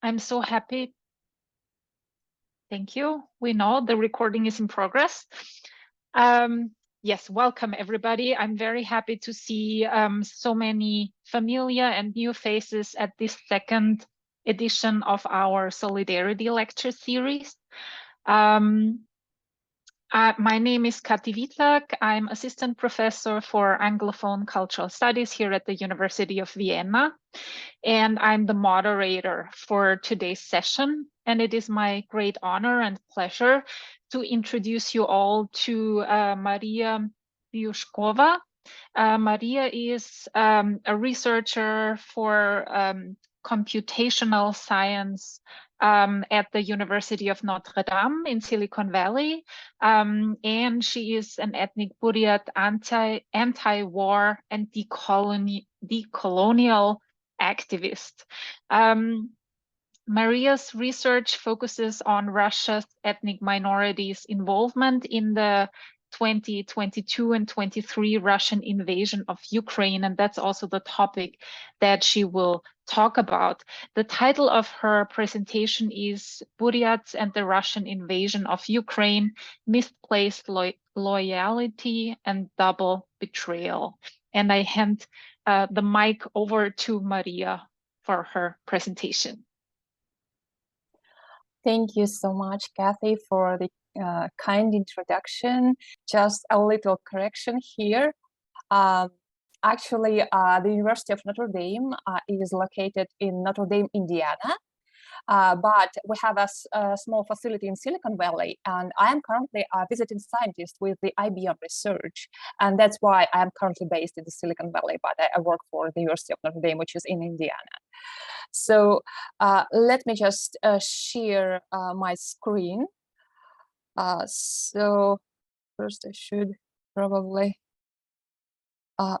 I'm so happy. Thank you. We know the recording is in progress. Yes, welcome everybody. I'm very happy to see so many familiar and new faces at this second edition of our Solidarity Lecture Series. My name is Kati Vitlak. I'm assistant professor for Anglophone Cultural Studies here at the University of Vienna. And I'm the moderator for today's session. And it is my great honor and pleasure to introduce you all to Maria Vyushkova. Maria is a researcher for computational science at the University of Notre Dame in Silicon Valley. And she is an ethnic Buryat anti-war and decolonial activist. Maria's research focuses on Russia's ethnic minorities' involvement in the 2022 and 23 Russian invasion of Ukraine, and that's also the topic that she will talk about. The title of her presentation is Buryats and the Russian Invasion of Ukraine, Misplaced Loyalty and Double Betrayal. And I hand the mic over to Maria for her presentation. Thank you so much, Kathy, for the kind introduction. Just a little correction here. Actually, the University of Notre Dame is located in Notre Dame, Indiana. But we have a small facility in Silicon Valley, and I am currently a visiting scientist with the IBM research, and that's why I'm currently based in the Silicon Valley, but I work for the University of Notre Dame, which is in Indiana. So let me just share my screen. So first I should probably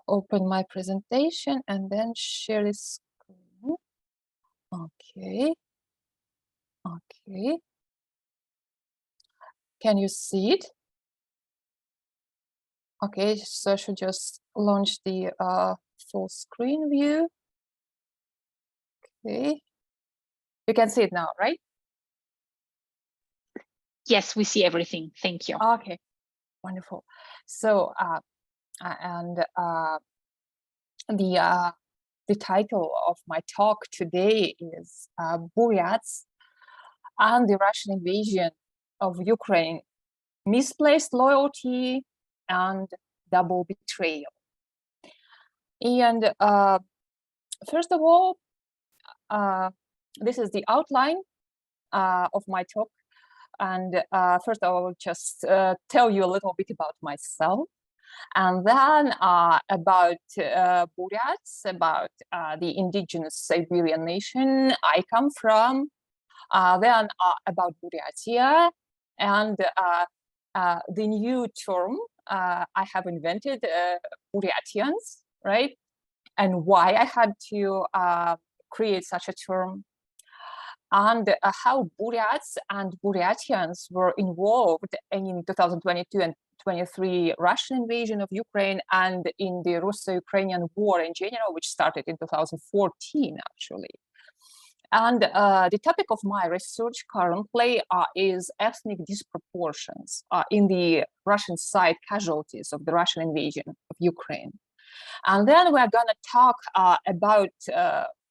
open my presentation and then share the screen. Okay. Okay. Can you see it? Okay, so I should just launch the full screen view. Okay. You can see it now, right? Yes, we see everything. Thank you. Okay, wonderful. So, the title of my talk today is Buryats and the Russian invasion of Ukraine, Misplaced Loyalty and Double Betrayal. And first of all, this is the outline of my talk. And first I will just tell you a little bit about myself. And then about Buryats, about the indigenous Siberian nation I come from, then about Buryatia, and the new term I have invented, Buryatians, right? And why I had to create such a term, and how Buryats and Buryatians were involved in 2022 and 23 Russian invasion of Ukraine and in the Russo-Ukrainian war in general, which started in 2014, actually. And the topic of my research currently is ethnic disproportions in the Russian side casualties of the Russian invasion of Ukraine. And then we're going to talk about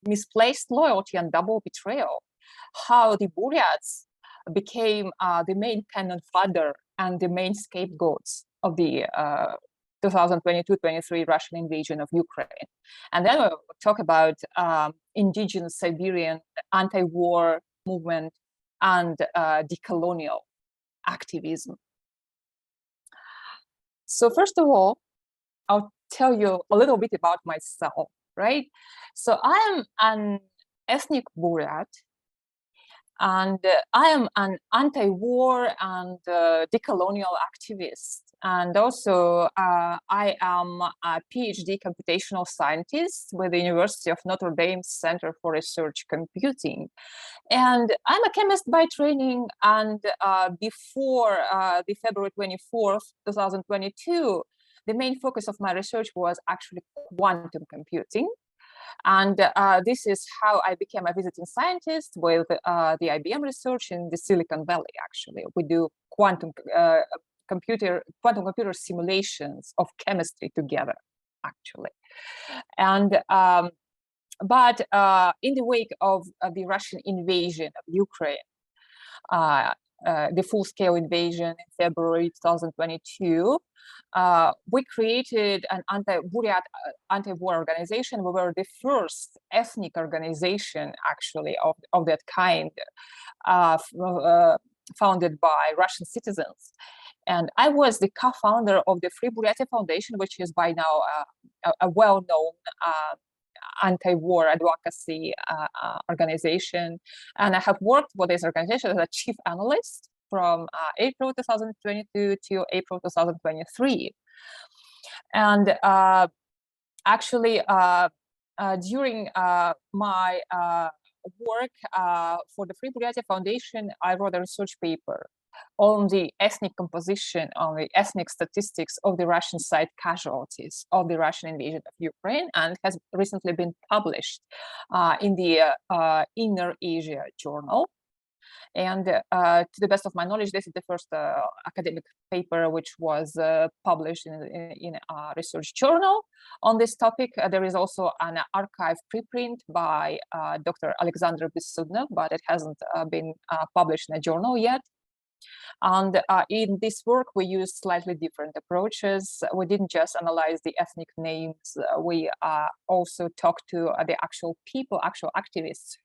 misplaced loyalty and double betrayal, how the Buryats became the main cannon fodder and the main scapegoats of the 2022-23 Russian invasion of Ukraine. And then we'll talk about indigenous Siberian anti-war movement and decolonial activism. So first of all, I'll tell you a little bit about myself, right? So I am an ethnic Buryat, and I am an anti-war and decolonial activist. And also, I am a PhD computational scientist with the University of Notre Dame Center for Research Computing. And I'm a chemist by training, and before the February 24th, 2022, the main focus of my research was actually quantum computing. And this is how I became a visiting scientist with the IBM research in the Silicon Valley. Actually, we do quantum computer simulations of chemistry together, actually. And but in the wake of the Russian invasion of Ukraine, the full-scale invasion in February 2022, we created an Buryat anti-war organization. We were the first ethnic organization, actually, of that kind, founded by Russian citizens. And I was the co-founder of the Free Buryatia Foundation, which is by now a well-known anti-war advocacy organization. And I have worked with this organization as a chief analyst from April 2022 to April 2023. And actually, during my work for the Free Buryatia Foundation, I wrote a research paper on the ethnic composition, on the ethnic statistics of the Russian side casualties of the Russian invasion of Ukraine, and has recently been published in the Inner Asia Journal. And to the best of my knowledge, this is the first academic paper which was published in a research journal on this topic. There is also an archive preprint by Dr. Alexander Bessudnov, but it hasn't been published in a journal yet. And in this work, we used slightly different approaches. We didn't just analyze the ethnic names. We also talked to the actual people, actual activists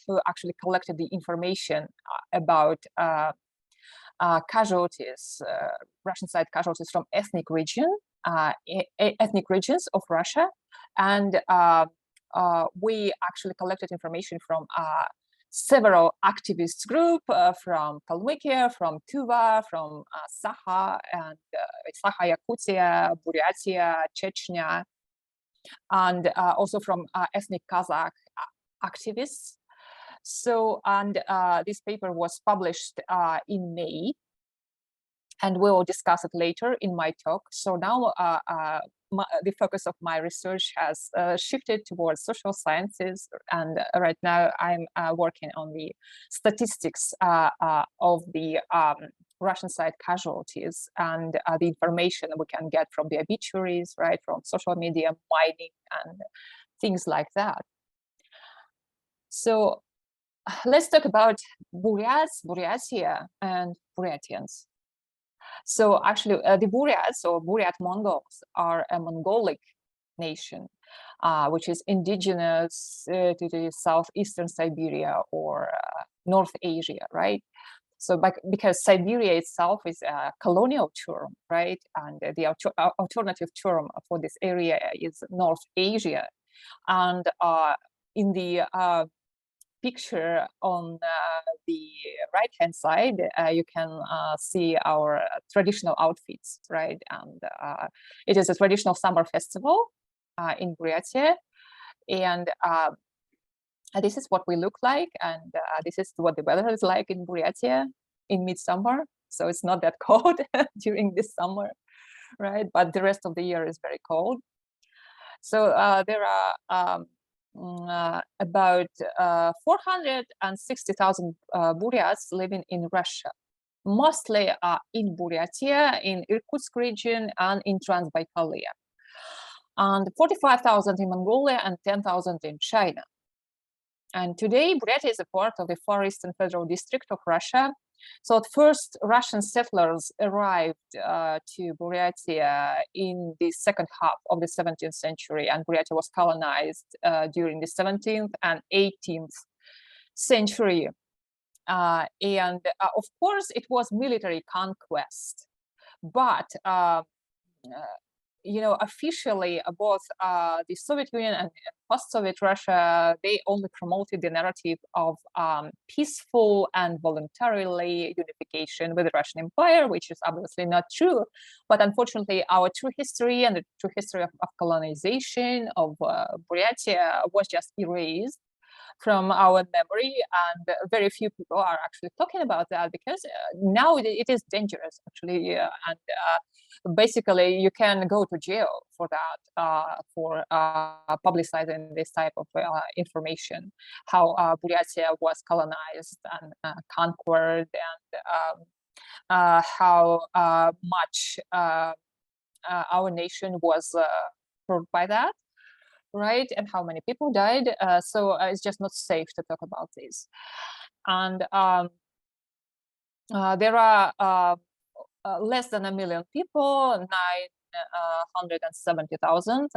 who actually collected the information about casualties, Russian side casualties from ethnic regions of Russia. And we actually collected information from several activist groups from Kalmykia, from Tuva, from Sakha, and Sakha, Yakutia, Buryatia, Chechnya, and also from ethnic Kazakh activists. So, and this paper was published in May, and we will discuss it later in my talk. So now the focus of my research has shifted towards social sciences, and right now I'm working on the statistics of the Russian side casualties and the information that we can get from the obituaries, right, from social media, mining, and things like that. So let's talk about Buryats, Buryatia, and Buryatians. So actually, the Buryats or Buryat Mongols are a Mongolic nation, which is indigenous to the southeastern Siberia or North Asia, right? So because Siberia itself is a colonial term, right? And the alternative term for this area is North Asia. And in the picture on the right-hand side, you can see our traditional outfits, right? And it is a traditional summer festival in Buryatia. And this is what we look like. And this is what the weather is like in Buryatia in midsummer. So it's not that cold during this summer, right? But the rest of the year is very cold. So there are about 460,000 Buryats living in Russia, mostly in Buryatia, in Irkutsk region, and in Transbaikalia, and 45,000 in Mongolia and 10,000 in China. And today, Buryatia is a part of the Far Eastern Federal District of Russia. So at first, Russian settlers arrived to Buryatia in the second half of the 17th century, and Buryatia was colonized during the 17th and 18th century. And of course, it was military conquest, but you know, officially, both the Soviet Union and post-Soviet Russia, they only promoted the narrative of peaceful and voluntarily unification with the Russian Empire, which is obviously not true. But unfortunately, our true history and the true history of colonization of Buryatia was just erased from our memory, and very few people are actually talking about that, because now it is dangerous actually, and basically you can go to jail for that, for publicizing this type of information, how Buryatia was colonized and conquered, and how much our nation was hurt by that, right? And how many people died. So it's just not safe to talk about this. And there are less than 1 million people, 970,000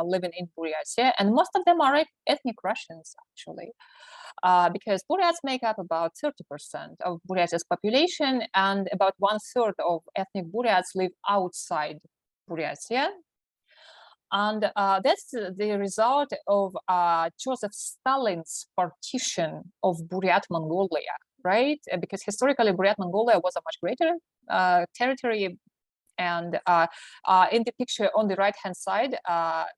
living in Buryatia, and most of them are ethnic Russians, actually. Because Buryats make up about 30% of Buryatia's population, and about 1/3 of ethnic Buryats live outside Buryatia. And that's the result of Joseph Stalin's partition of Buryat Mongolia, right? Because historically, Buryat Mongolia was a much greater territory. And in the picture on the right-hand side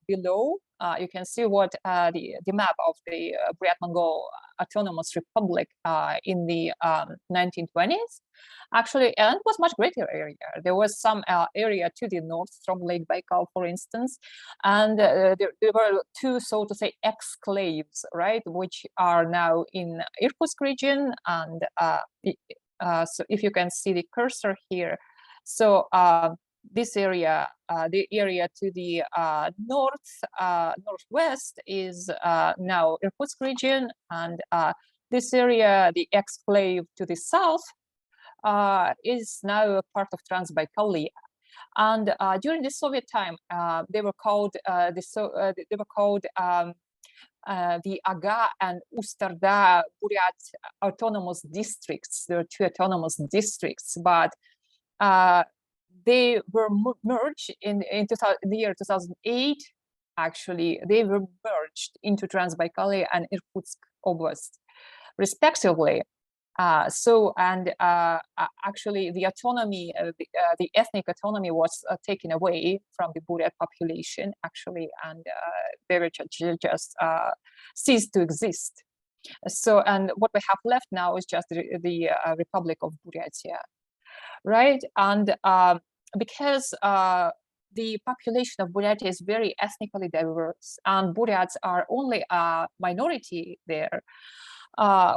below, you can see what the map of the Buryat Mongol Autonomous Republic in the 1920s. Actually, and it was much greater area. There was some area to the north from Lake Baikal, for instance, and there were two, so to say, exclaves, right, which are now in Irkutsk region. And so if you can see the cursor here, so this area, the area to the northwest is now Irkutsk region, and this area, the exclave to the south, is now a part of Transbaikalia. And during the Soviet time, they were called the Aga and Ustarda Buryat autonomous districts. There are two autonomous districts, but they were merged in the year 2008. Actually, they were merged into Transbaikalia and Irkutsk Oblast, respectively. Actually, the autonomy, the ethnic autonomy, was taken away from the Buryat population, actually, and they were just ceased to exist. So, and what we have left now is just the Republic of Buryatia, right? And because the population of Buryatia is very ethnically diverse, and Buryats are only a minority there,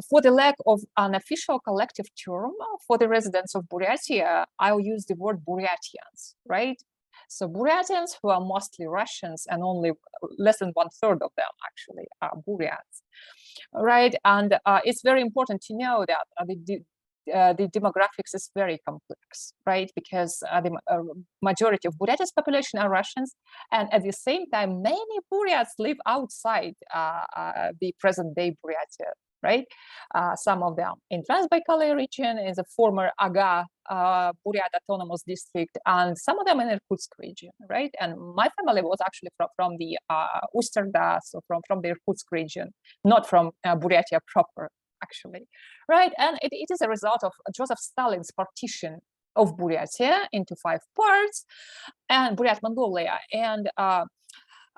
for the lack of an official collective term for the residents of Buryatia, I'll use the word Buryatians, right? So Buryatians, who are mostly Russians, and only less than 1/3 of them actually are Buryats, right? And it's very important to know that the demographics is very complex, right? Because the majority of Buryatia's population are Russians, and at the same time, many Buryats live outside the present-day Buryatia, right? Some of them in Transbaikalia region, in the former Aga Buryat Autonomous District, and some of them in Irkutsk region, right? And my family was actually from the Ustarda, so from the Irkutsk region, not from Buryatia proper, actually, right? And it is a result of Joseph Stalin's partition of Buryatia into 5 parts, and Buryat Mongolia. And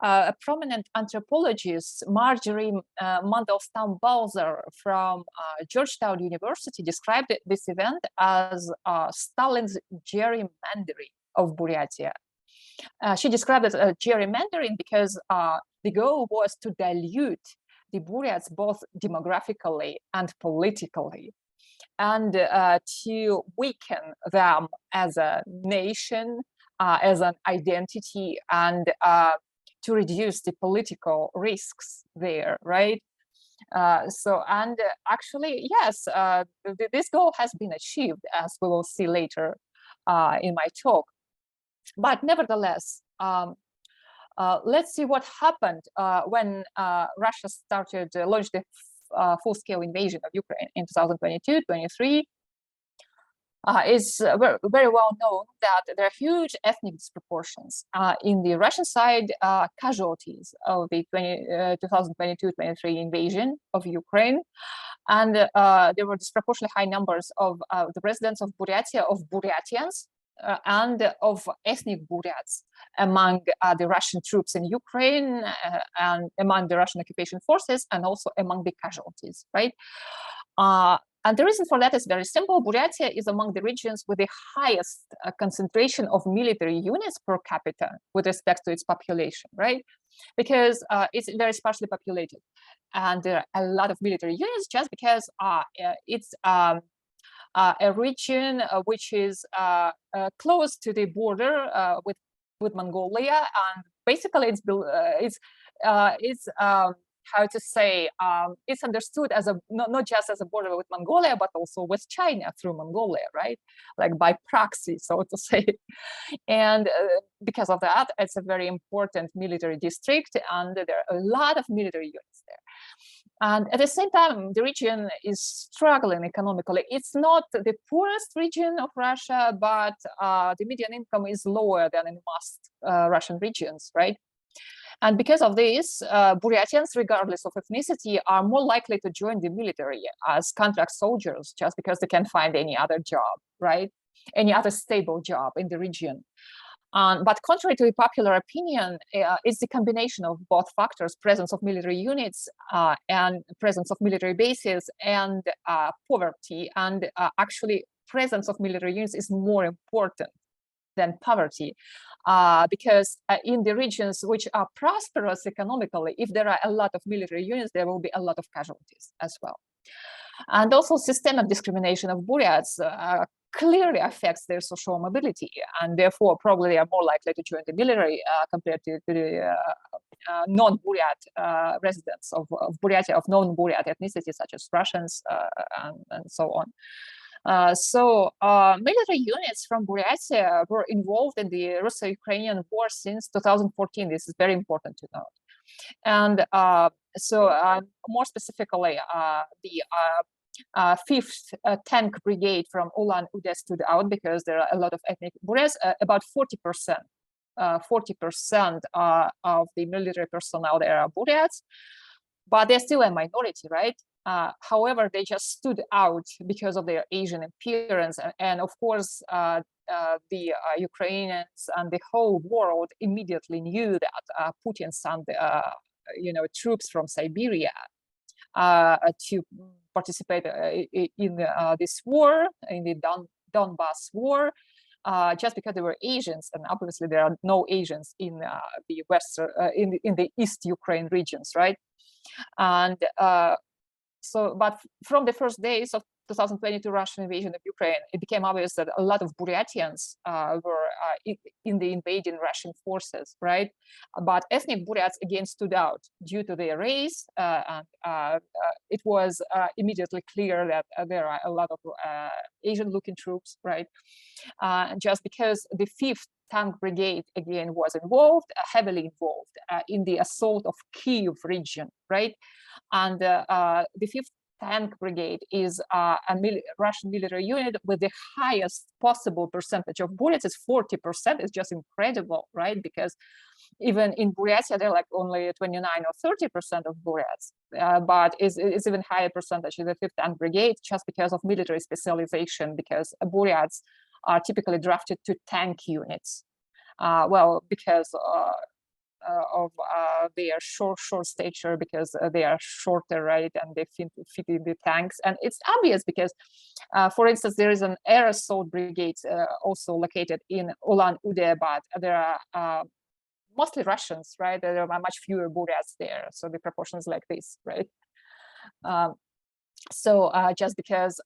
a prominent anthropologist, Marjorie Mandelstam-Balzer from Georgetown University, described this event as Stalin's gerrymandering of Buryatia. She described it as gerrymandering because the goal was to dilute the Buryats both demographically and politically, and to weaken them as a nation, as an identity, and to reduce the political risks there, right? Actually, yes, this goal has been achieved, as we will see later in my talk. But nevertheless, let's see what happened when Russia launched the full-scale invasion of Ukraine in 2022-23. It's very well known that there are huge ethnic disproportions. In the Russian side, casualties of the 2022-23 invasion of Ukraine, and there were disproportionately high numbers of the residents of Buryatia, of Buryatians, and of ethnic Buryats among the Russian troops in Ukraine and among the Russian occupation forces, and also among the casualties, right? And the reason for that is very simple. Buryatia is among the regions with the highest concentration of military units per capita with respect to its population, right? Because it's very sparsely populated. And there are a lot of military units just because it's a region which is close to the border with Mongolia, and basically it's how to say, it's understood as a not just as a border with Mongolia, but also with China through Mongolia, right? Like by proxy, so to say. And because of that, it's a very important military district, and there are a lot of military units there. And at the same time, the region is struggling economically. It's not the poorest region of Russia, but the median income is lower than in most Russian regions, right? And because of this, Buryatians, regardless of ethnicity, are more likely to join the military as contract soldiers just because they can't find any other job, right? Any other stable job in the region. But contrary to popular opinion, it's the combination of both factors, presence of military units and presence of military bases and poverty. And actually, presence of military units is more important than poverty, because in the regions which are prosperous economically, if there are a lot of military units, there will be a lot of casualties as well. And also systemic discrimination of Buryats clearly affects their social mobility, and therefore probably they are more likely to join the military compared to the non-Buryat residents of Buryatia, of non-Buryat ethnicity, such as Russians and so on. Military units from Buryatia were involved in the Russo-Ukrainian War since 2014. This is very important to note. And more specifically, the 5th Tank Brigade from Ulan-Ude stood out because there are a lot of ethnic Buryats, about 40%. 40% of the military personnel there are Buryats, but they're still a minority, right? However, they just stood out because of their Asian appearance, and of course, the Ukrainians and the whole world immediately knew that Putin sent, troops from Siberia to participate in this war, in the Donbass war, just because they were Asians, and obviously there are no Asians in the western, in the East Ukraine regions, right? And but from the first days of 2022 Russian invasion of Ukraine, it became obvious that a lot of Buryatians were in the invading Russian forces, right? But ethnic Buryats again stood out due to their race, and it was immediately clear that there are a lot of Asian-looking troops, right? Just because the 5th Tank Brigade again was involved, heavily involved in the assault of Kyiv region, right? And the 5th Tank Brigade is a Russian military unit with the highest possible percentage of Buryats. It's 40%. It's just incredible, right? Because even in Buryatia, they're like only 29 or 30% of Buryats, but it's even higher percentage in the 5th Tank Brigade just because of military specialization, because Buryats are typically drafted to tank units. Because of their short stature, because they are shorter, right, and they fit in the tanks. And it's obvious because, for instance, there is an air assault brigade also located in Ulan-Ude, but there are mostly Russians, right? There are much fewer Buryats there, so the proportion is like this, right? Just because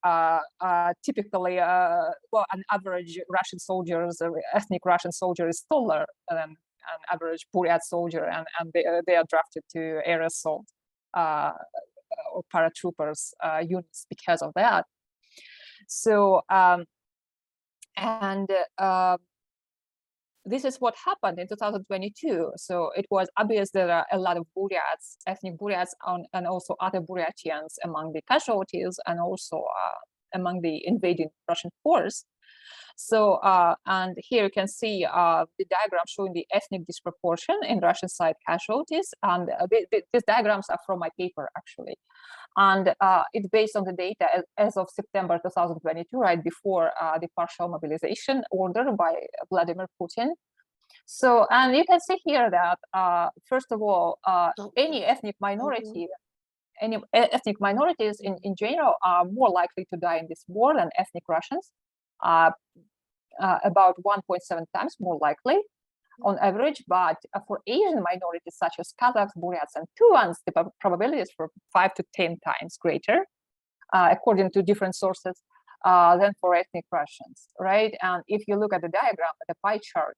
typically, an average Russian soldier, ethnic Russian soldier, is taller than an average Buryat soldier, and they are drafted to air assault or paratroopers units because of that. This is what happened in 2022. So it was obvious there are a lot of Buryats, ethnic Buryats, and also other Buryatians among the casualties, and also among the invading Russian force. So, and here you can see the diagram showing the ethnic disproportion in Russian side casualties. And these diagrams are from my paper, actually. And it's based on the data as of September 2022, right before the partial mobilization order by Vladimir Putin. So, and you can see here that, first of all, any ethnic minority, any ethnic minorities in general are more likely to die in this war than ethnic Russians, about 1.7 times more likely on average. But for Asian minorities such as Kazakhs, Buryats, and Tuvans, the probability is for 5 to 10 times greater, according to different sources, than for ethnic Russians, right? And if you look at the diagram, at the pie chart,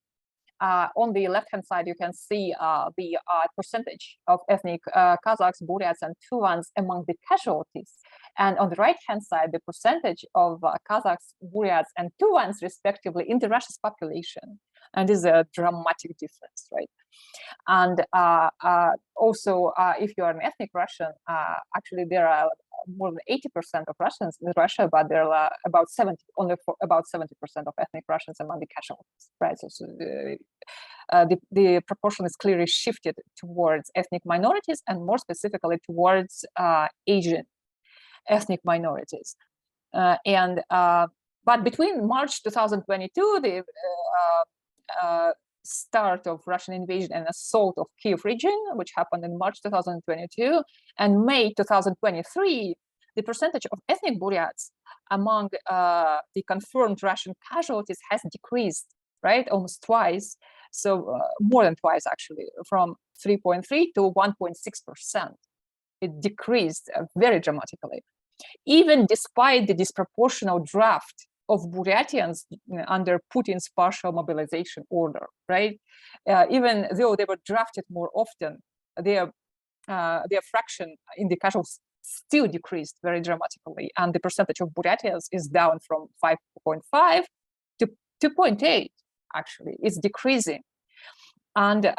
on the left-hand side, you can see the percentage of ethnic Kazakhs, Buryats, and Tuvans among the casualties. And on the right-hand side, the percentage of Kazakhs, Buryats, and Tuvans, respectively, in the Russia's population. And this is a dramatic difference, right? And also, if you are an ethnic Russian, actually there are more than 80% of Russians in Russia, but there are about 70% of ethnic Russians among the casualties, right? So the proportion is clearly shifted towards ethnic minorities, and more specifically towards Asian ethnic minorities. But between March 2022, the start of Russian invasion and assault of Kyiv region, which happened in March 2022, and May 2023, the percentage of ethnic Buryats among the confirmed Russian casualties has decreased, right? Almost twice. So more than twice, actually, from 3.3 to 1.6%. It decreased very dramatically, even despite the disproportional draft of Buryatians under Putin's partial mobilization order, right? Even though they were drafted more often, their fraction in the casualties still decreased very dramatically, and the percentage of Buryatians is down from 5.5 to 2.8. Actually, it's decreasing, and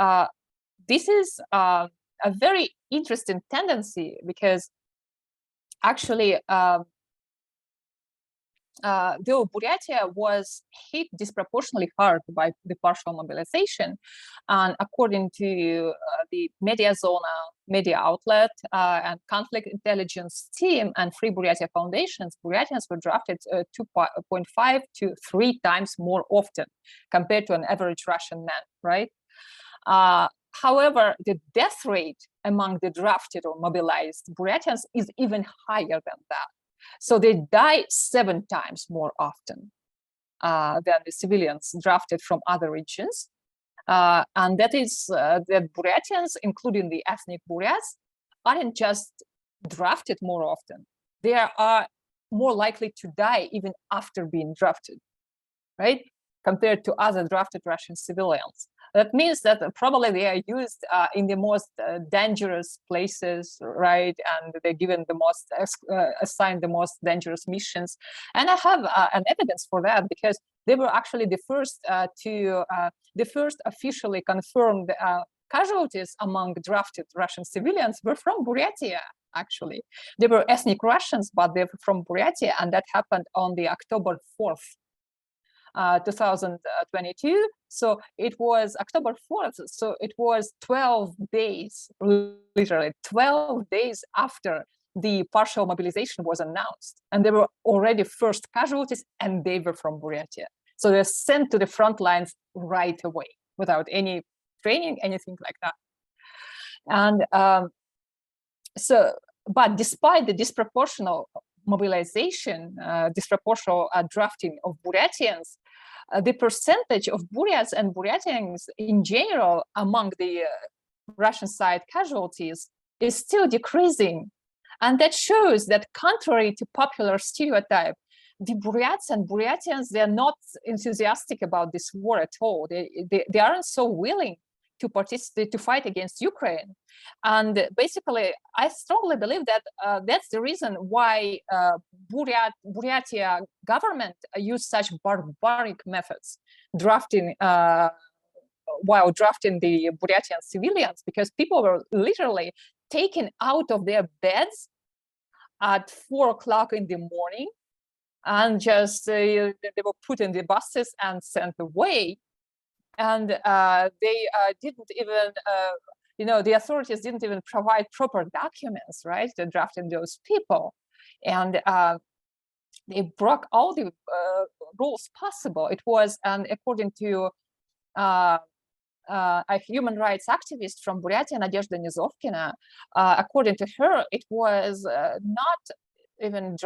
this is a very interesting tendency, because actually, though Buryatia was hit disproportionately hard by the partial mobilization, and according to the Media Zona media outlet and conflict intelligence team and Free Buryatia Foundations, Buryatians were drafted 2.5 to 3 times more often compared to an average Russian man, right? However, the death rate among the drafted or mobilized Buryatians is even higher than that. So they die 7 times more often than the civilians drafted from other regions. And that is that Buryatians, including the ethnic Buryats, aren't just drafted more often. They are more likely to die even after being drafted, right? Compared to other drafted Russian civilians. That means that probably they are used in the most dangerous places, right? And they're given the most, assigned the most dangerous missions. And I have an evidence for that, because they were actually the first the first officially confirmed casualties among drafted Russian civilians were from Buryatia, actually. They were ethnic Russians, but they're from Buryatia, and that happened on the October 4th. 2022. So it was October 4th. So it was 12 days, literally 12 days after the partial mobilization was announced. And there were already first casualties, and they were from Buryatia. So they're sent to the front lines right away without any training, anything like that. And but despite the disproportional mobilization, disproportional drafting of Buryatians, the percentage of Buryats and Buryatians in general among the Russian side casualties is still decreasing. And that shows that, contrary to popular stereotype, the Buryats and Buryatians, they're not enthusiastic about this war at all. They aren't so willing to participate, to fight against Ukraine. And basically, I strongly believe that that's the reason why Buryatia government used such barbaric methods, drafting while drafting the Buryatian civilians, because people were literally taken out of their beds at 4 o'clock in the morning and just they were put in the buses and sent away. And they didn't even, the authorities didn't even provide proper documents, right, to drafting those people. And they broke all the rules possible. It was, and according to a human rights activist from Buryatia, Nadezhda Nizovkina, according to her, it was not even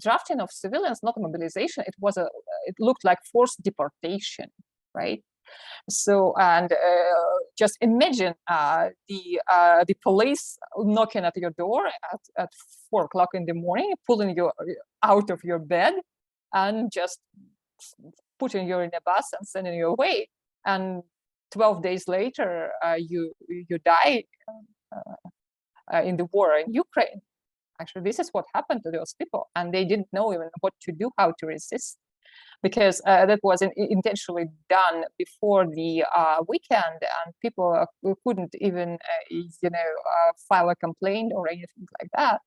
drafting of civilians, not mobilization. It looked like forced deportation, right? So, and just imagine the police knocking at your door at 4 o'clock in the morning, pulling you out of your bed, and just putting you in a bus and sending you away. And 12 days later, you die in the war in Ukraine. Actually, this is what happened to those people, and they didn't know even what to do, how to resist, because that was intentionally done before the weekend, and people couldn't even, file a complaint or anything like that.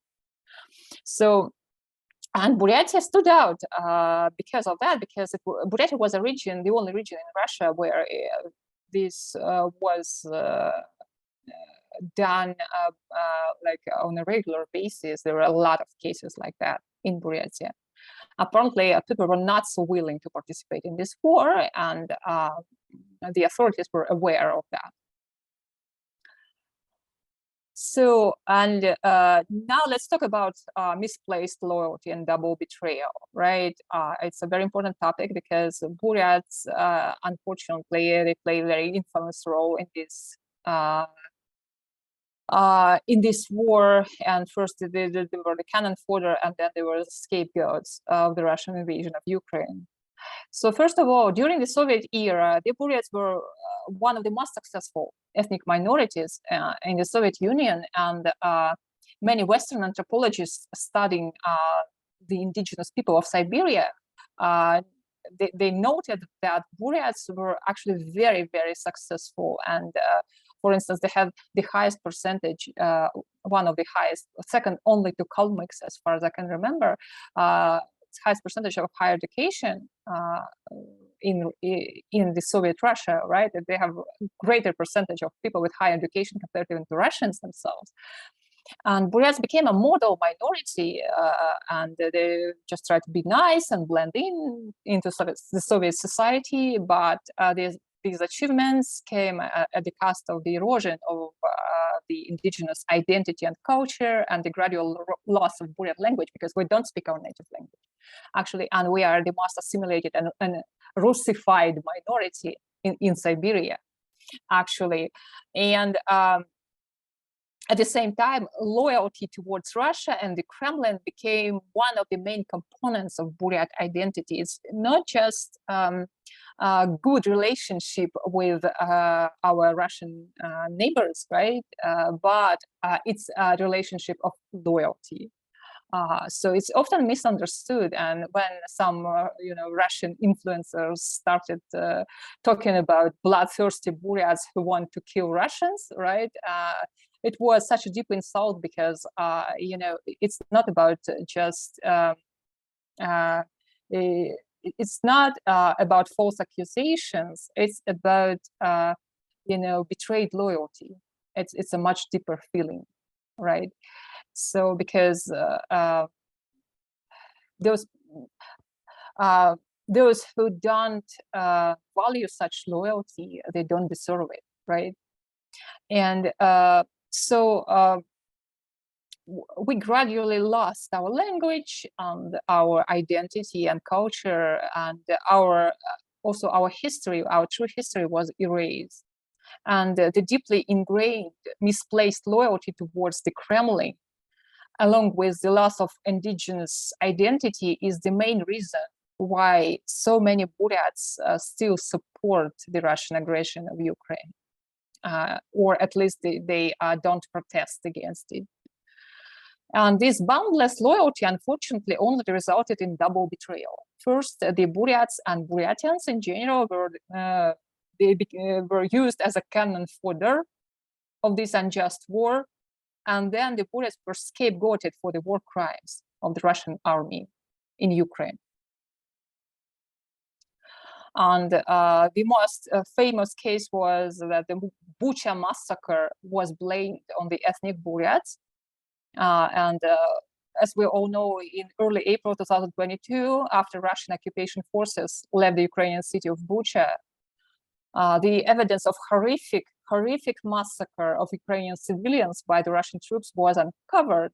So, and Buryatia stood out because of that, because Buryatia was a region, the only region in Russia where this was done like on a regular basis. There were a lot of cases like that in Buryatia. Apparently, people were not so willing to participate in this war, and the authorities were aware of that. So, and now let's talk about misplaced loyalty and double betrayal, right? It's a very important topic because Buryats, unfortunately, they play a very infamous role in this war. And first they were the cannon fodder, and then they were the scapegoats of the Russian invasion of Ukraine. So first of all, during the Soviet era, the Buryats were one of the most successful ethnic minorities in the Soviet Union, and many Western anthropologists studying the indigenous people of Siberia, they noted that Buryats were actually very, very successful. And for instance, they have the highest percentage, one of the highest, second only to Kalmyks, as far as I can remember, highest percentage of higher education in the Soviet Russia, right? They have a greater percentage of people with higher education compared to the Russians themselves. And Buryats became a model minority, and they just tried to be nice and blend into the Soviet society. But these achievements came at the cost of the erosion of the indigenous identity and culture, and the gradual loss of Buryat language, because we don't speak our native language, actually, and we are the most assimilated and Russified minority in Siberia, actually. And at the same time, loyalty towards Russia and the Kremlin became one of the main components of Buryat identity. It's not just a good relationship with our Russian neighbors, right? But it's a relationship of loyalty. So it's often misunderstood, and when some Russian influencers started talking about bloodthirsty Buryats who want to kill Russians, right? It was such a deep insult, because it's not about just it's not about false accusations. It's about betrayed loyalty. It's a much deeper feeling, right? So because those who don't value such loyalty, they don't deserve it, right? And so we gradually lost our language and our identity and culture, and also our history, our true history was erased. And the deeply ingrained misplaced loyalty towards the Kremlin, along with the loss of indigenous identity, is the main reason why so many Buryats still support the Russian aggression of Ukraine, or at least they don't protest against it. And this boundless loyalty, unfortunately, only resulted in double betrayal. First, the Buryats and Buryatians in general were used as a cannon fodder of this unjust war. And then the Buryats were scapegoated for the war crimes of the Russian army in Ukraine. And the most famous case was that the Bucha massacre was blamed on the ethnic Buryats. As we all know, in early April 2022, after Russian occupation forces left the Ukrainian city of Bucha, the evidence of horrific massacre of Ukrainian civilians by the Russian troops was uncovered,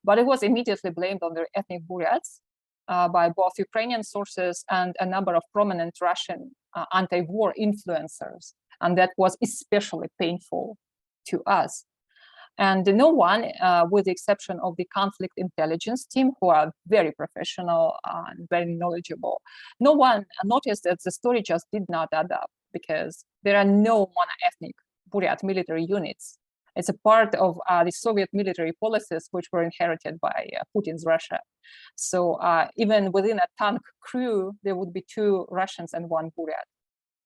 but it was immediately blamed on the ethnic Buryats by both Ukrainian sources and a number of prominent Russian anti-war influencers. And that was especially painful to us. And no one, with the exception of the conflict intelligence team, who are very professional and very knowledgeable, no one noticed that the story just did not add up, because there are no mono-ethnic Buryat military units. It's a part of the Soviet military policies, which were inherited by Putin's Russia. So even within a tank crew, there would be 2 Russians and 1 Buryat.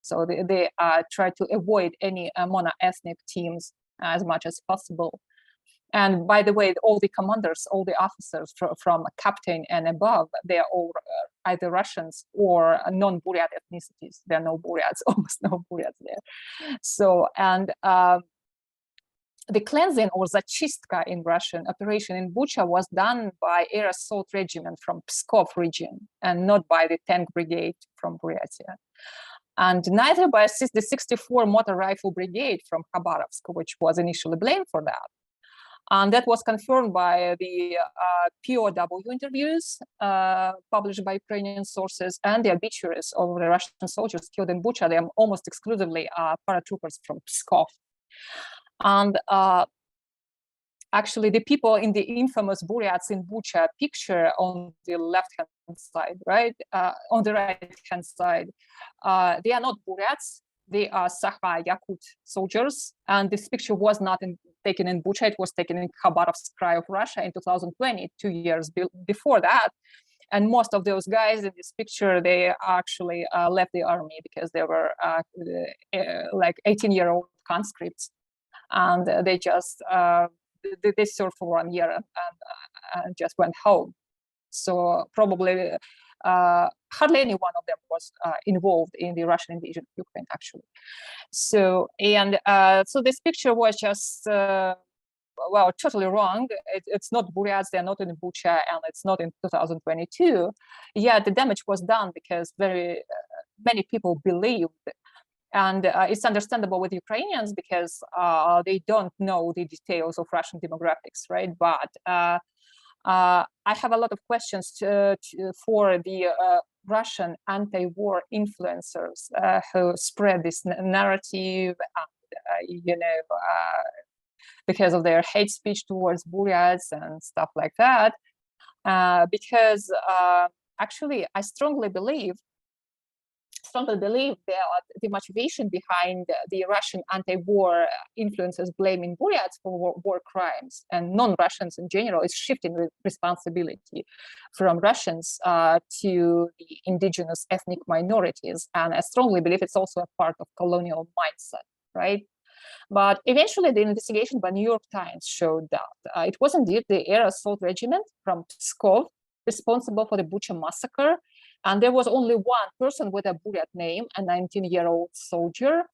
So they try to avoid any mono-ethnic teams as much as possible. And by the way, all the commanders, all the officers from captain and above, they are all either Russians or non-Buryat ethnicities. There are no Buryats, almost no Buryats there. So, and the cleansing, or zachystka in Russian, operation in Bucha was done by air assault regiment from Pskov region, and not by the tank brigade from Buryatia. And neither by the 64 Motor Rifle Brigade from Khabarovsk, which was initially blamed for that. And that was confirmed by the POW interviews published by Ukrainian sources and the obituaries of the Russian soldiers killed in Bucha. They are almost exclusively paratroopers from Pskov. And actually, the people in the infamous Buryats in Bucha picture on the left-hand side, right? On the right-hand side, they are not Buryats. They are Sakha Yakut soldiers. And this picture was not taken in Bucha. It was taken in Khabarovsk Krai of Russia in 2020, 2 years before that. And most of those guys in this picture, they actually left the army because they were like 18-year-old conscripts. And they just they served for 1 year and just went home. So probably hardly any one of them was involved in the Russian invasion of Ukraine, actually. So, and so this picture was just, well, totally wrong. It's not Buryats, they're not in Bucha, and it's not in 2022. Yeah, the damage was done because very many people believed. And it's understandable with Ukrainians because they don't know the details of Russian demographics, right? But I have a lot of questions for the Russian anti-war influencers who spread this narrative, you know, because of their hate speech towards Buryats and stuff like that. Because actually, I strongly believe that the motivation behind the Russian anti-war influencers blaming Buryats for war crimes and non-Russians in general is shifting responsibility from Russians to the indigenous ethnic minorities. And I strongly believe it's also a part of colonial mindset, right? But eventually the investigation by New York Times showed that it was indeed the air assault regiment from Pskov responsible for the Bucha massacre. And there was only one person with a Buryat name, a 19-year-old soldier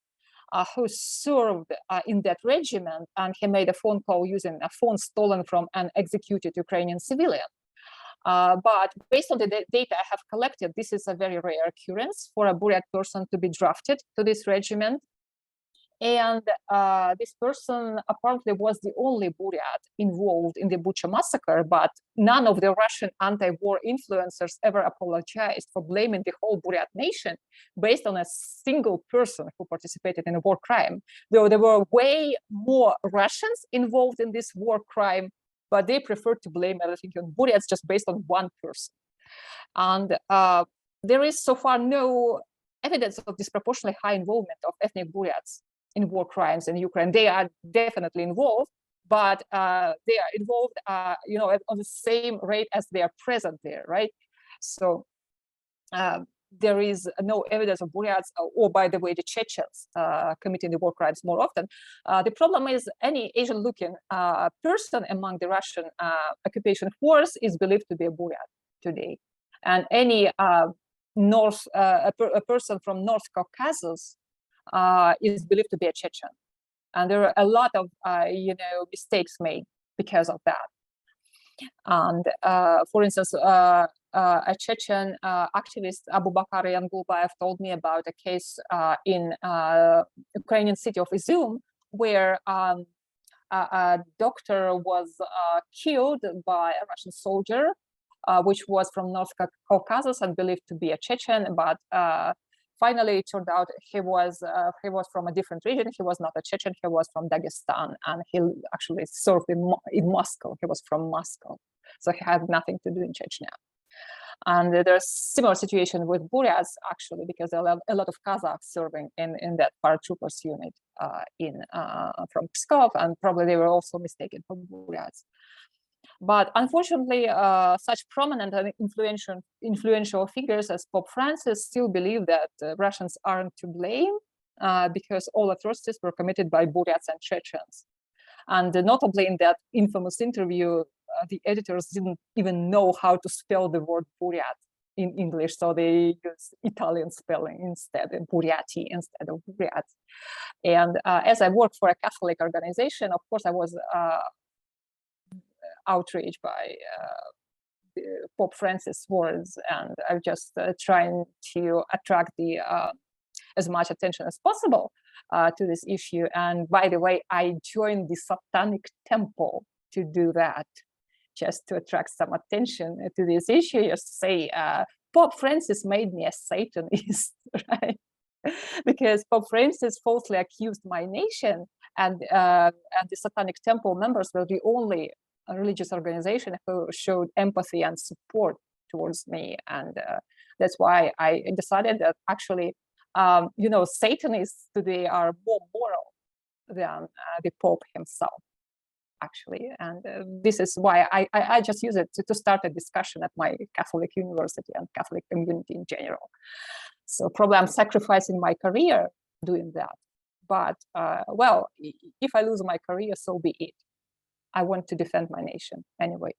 who served in that regiment, and he made a phone call using a phone stolen from an executed Ukrainian civilian. But based on the data I have collected, this is a very rare occurrence for a Buryat person to be drafted to this regiment. And this person apparently was the only Buryat involved in the Bucha massacre, but none of the Russian anti-war influencers ever apologized for blaming the whole Buryat nation based on a single person who participated in a war crime. Though there were way more Russians involved in this war crime, but they preferred to blame everything on Buryats just based on one person. And there is so far no evidence of disproportionately high involvement of ethnic Buryats in war crimes in Ukraine. They are definitely involved, but they are involved, you know, on the same rate as they are present there, right? So there is no evidence of Buryats, or by the way, the Chechens committing the war crimes more often. The problem is any Asian-looking person among the Russian occupation force is believed to be a Buryat today. And any a person from North Caucasus is believed to be a Chechen, and there are a lot of mistakes made because of that. And for instance, a Chechen activist, Abu Bakr Yangulbayev, told me about a case in Ukrainian city of Izum, where a doctor was killed by a Russian soldier, which was from North Caucasus and believed to be a Chechen, but finally it turned out he was from a different region. He was not a Chechen, he was from Dagestan, and he actually served in Moscow. He was from Moscow, so he had nothing to do in Chechnya. And there's similar situation with Buryats, actually, because there are a lot of Kazakhs serving in that paratroopers unit from Pskov, and probably they were also mistaken for Buryats. But unfortunately, such prominent and influential figures as Pope Francis still believe that Russians aren't to blame because all atrocities were committed by Buryats and Chechens. And notably in that infamous interview, the editors didn't even know how to spell the word Buryat in English, so they used Italian spelling instead, Buryati instead of Buryat. And as I work for a Catholic organization, of course, I was outraged by Pope Francis' words, and I'm just trying to attract the as much attention as possible to this issue. And by the way, I joined the Satanic Temple to do that, just to attract some attention to this issue. Just to say, Pope Francis made me a Satanist, right? Because Pope Francis falsely accused my nation, and the Satanic Temple members were the only religious organization who showed empathy and support towards me. And that's why I decided that actually, Satanists today are more moral than the Pope himself, actually. And this is why I just use it to start a discussion at my Catholic university and Catholic community in general. So probably I'm sacrificing my career doing that. But, well, if I lose my career, so be it. I want to defend my nation anyway.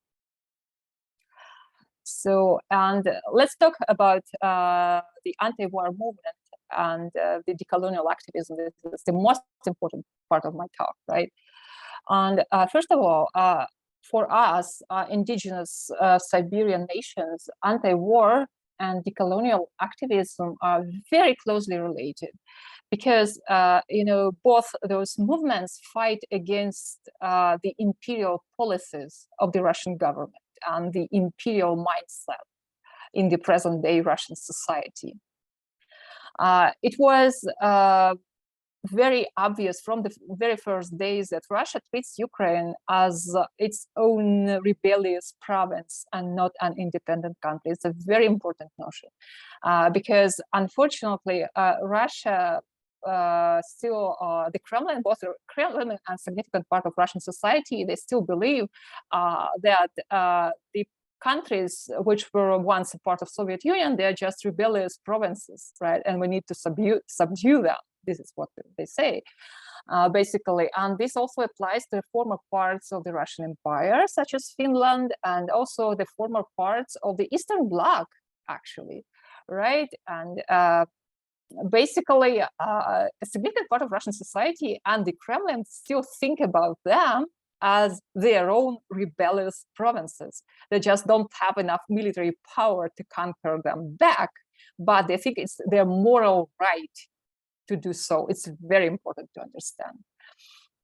So, and let's talk about the anti-war movement and the decolonial activism. This is the most important part of my talk, right? And first of all, for us, indigenous Siberian nations, anti-war and decolonial activism are very closely related, because both those movements fight against the imperial policies of the Russian government and the imperial mindset in the present day Russian society. It was very obvious from the very first days that Russia treats Ukraine as its own rebellious province and not an independent country. It's a very important notion, because unfortunately, Russia still, the Kremlin, both the Kremlin and a significant part of Russian society, they still believe that the countries which were once a part of Soviet Union, they're just rebellious provinces, right? And we need to subdue them. This is what they say, basically. And this also applies to the former parts of the Russian Empire, such as Finland, and also the former parts of the Eastern Bloc, actually, right? And basically, a significant part of Russian society and the Kremlin still think about them as their own rebellious provinces. They just don't have enough military power to conquer them back, but they think it's their moral right to do so. It's very important to understand.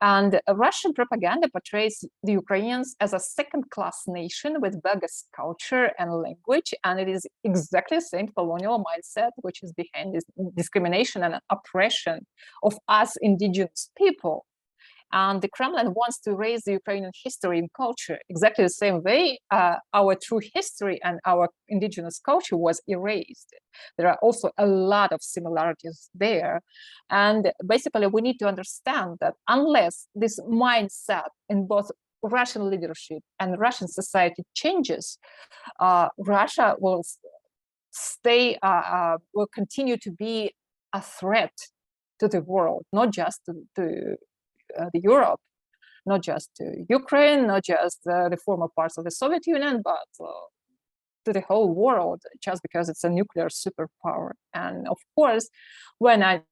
And Russian propaganda portrays the Ukrainians as a second-class nation with bogus culture and language, and it is exactly the same colonial mindset which is behind this discrimination and oppression of us indigenous people. And the Kremlin wants to erase the Ukrainian history and culture exactly the same way our true history and our indigenous culture was erased. There are also a lot of similarities there. And basically, we need to understand that unless this mindset in both Russian leadership and Russian society changes, Russia will continue to be a threat to the world, not just to the Europe, not just to Ukraine, not just the former parts of the Soviet Union, but to the whole world just because it's a nuclear superpower. And of course, when a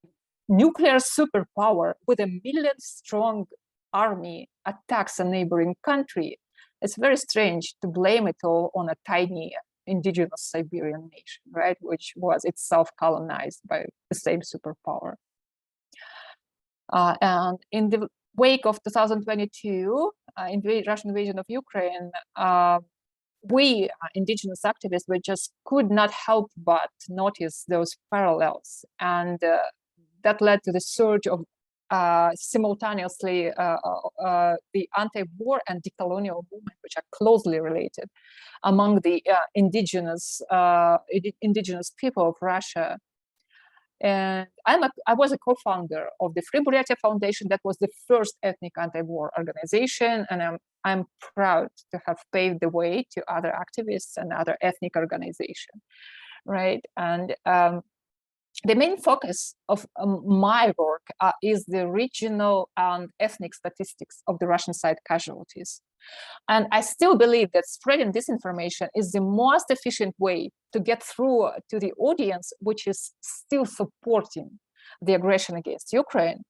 nuclear superpower with a million-strong army attacks a neighboring country, it's very strange to blame it all on a tiny indigenous Siberian nation, right, which was itself colonized by the same superpower. And in the wake of 2022, Russian invasion of Ukraine, we indigenous activists, we just could not help but notice those parallels, and that led to the surge of simultaneously the anti-war and decolonial movement, which are closely related among the indigenous people of Russia. And I was a co-founder of the Free Buryatia Foundation. That was the first ethnic anti-war organization, and I'm proud to have paved the way to other activists and other ethnic organizations, right? And the main focus of my work is the regional and ethnic statistics of the Russian side casualties. And I still believe that spreading disinformation is the most efficient way to get through to the audience, which is still supporting the aggression against Ukraine.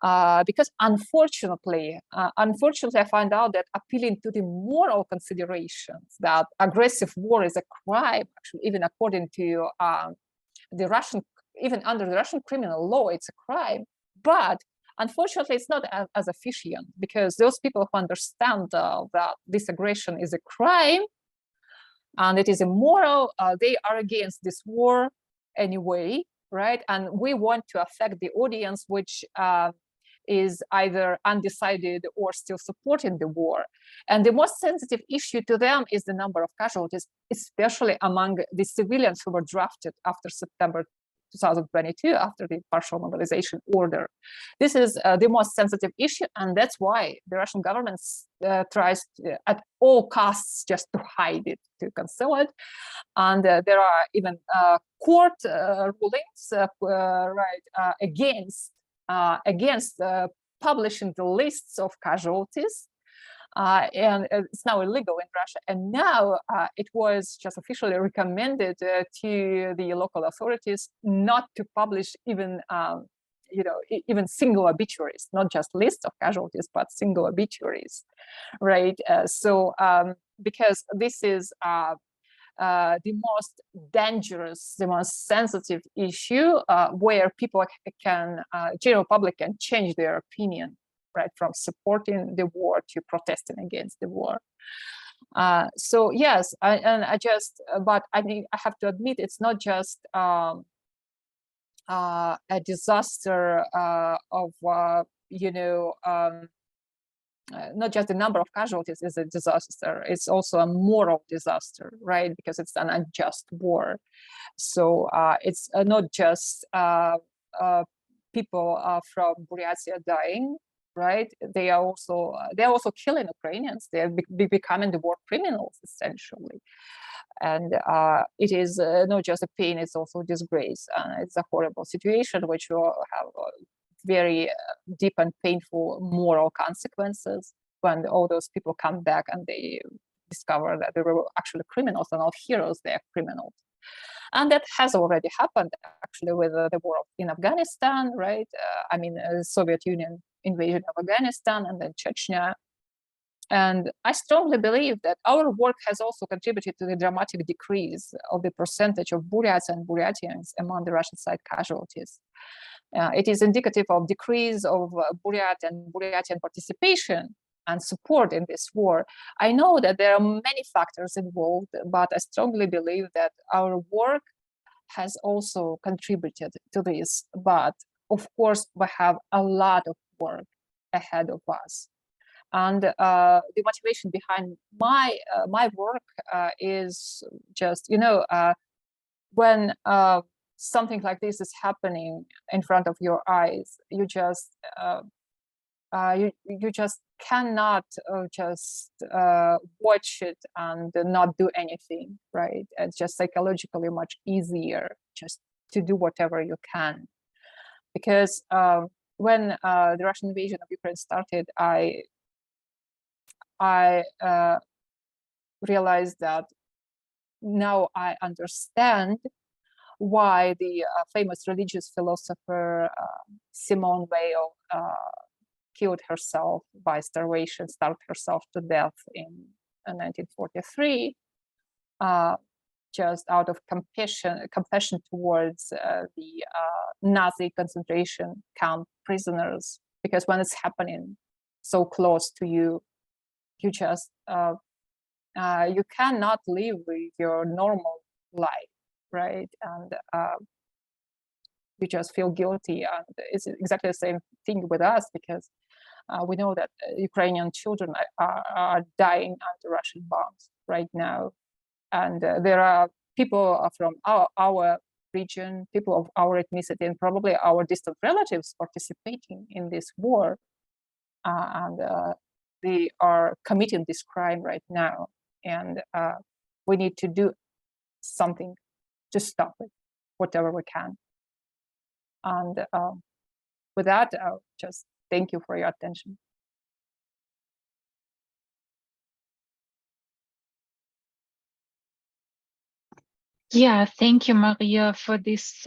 Because unfortunately, I find out that appealing to the moral considerations that aggressive war is a crime, actually, even according to the Russian, even under the Russian criminal law, it's a crime. But unfortunately, it's not as efficient, because those people who understand that this aggression is a crime and it is immoral, they are against this war anyway, right? And we want to affect the audience, which is either undecided or still supporting the war. And the most sensitive issue to them is the number of casualties, especially among the civilians who were drafted after September 2022, after the partial mobilization order. This is the most sensitive issue, and that's why the Russian government tries at all costs just to hide it, to conceal it. And there are even court rulings against publishing the lists of casualties. And it's now illegal in Russia. And now it was just officially recommended to the local authorities not to publish even, even single obituaries, not just lists of casualties, but single obituaries, right? Because this is the most dangerous, the most sensitive issue where people can, general public can change their opinion, right, from supporting the war to protesting against the war. So yes, but I mean, I have to admit, it's not just a disaster of, not just the number of casualties is a disaster, it's also a moral disaster, right? Because it's an unjust war. So it's not just people from Buryatia dying, right? They are also killing Ukrainians. They are becoming the war criminals, essentially. And it is not just a pain, it's also a disgrace. It's a horrible situation which will have very deep and painful moral consequences when all those people come back and they discover that they were actually criminals and not heroes, they are criminals. And that has already happened, actually, with the war in Afghanistan, right? I mean, Soviet Union invasion of Afghanistan and then Chechnya. And I strongly believe that our work has also contributed to the dramatic decrease of the percentage of Buryats and Buryatians among the Russian side casualties. It is indicative of decrease of Buryat and Buryatian participation and support in this war. I know that there are many factors involved, but I strongly believe that our work has also contributed to this. But of course, we have a lot of work ahead of us. And the motivation behind my work is just, when something like this is happening in front of your eyes, you just you just cannot just watch it and not do anything, right? It's just psychologically much easier just to do whatever you can. Because when the Russian invasion of Ukraine started, I realized that now I understand why the famous religious philosopher Simone Weil killed herself by starvation, starved herself to death in 1943, just out of compassion towards the Nazi concentration camp prisoners. Because when it's happening so close to you, you just you cannot live with your normal life, right? And you just feel guilty, and it's exactly the same thing with us, because we know that Ukrainian children are dying under Russian bombs right now, and there are people from our region, people of our ethnicity, and probably our distant relatives participating in this war, and they are committing this crime right now, and we need to do something to stop it, whatever we can. And with that, I'll just thank you for your attention. Yeah, thank you, Maria, for this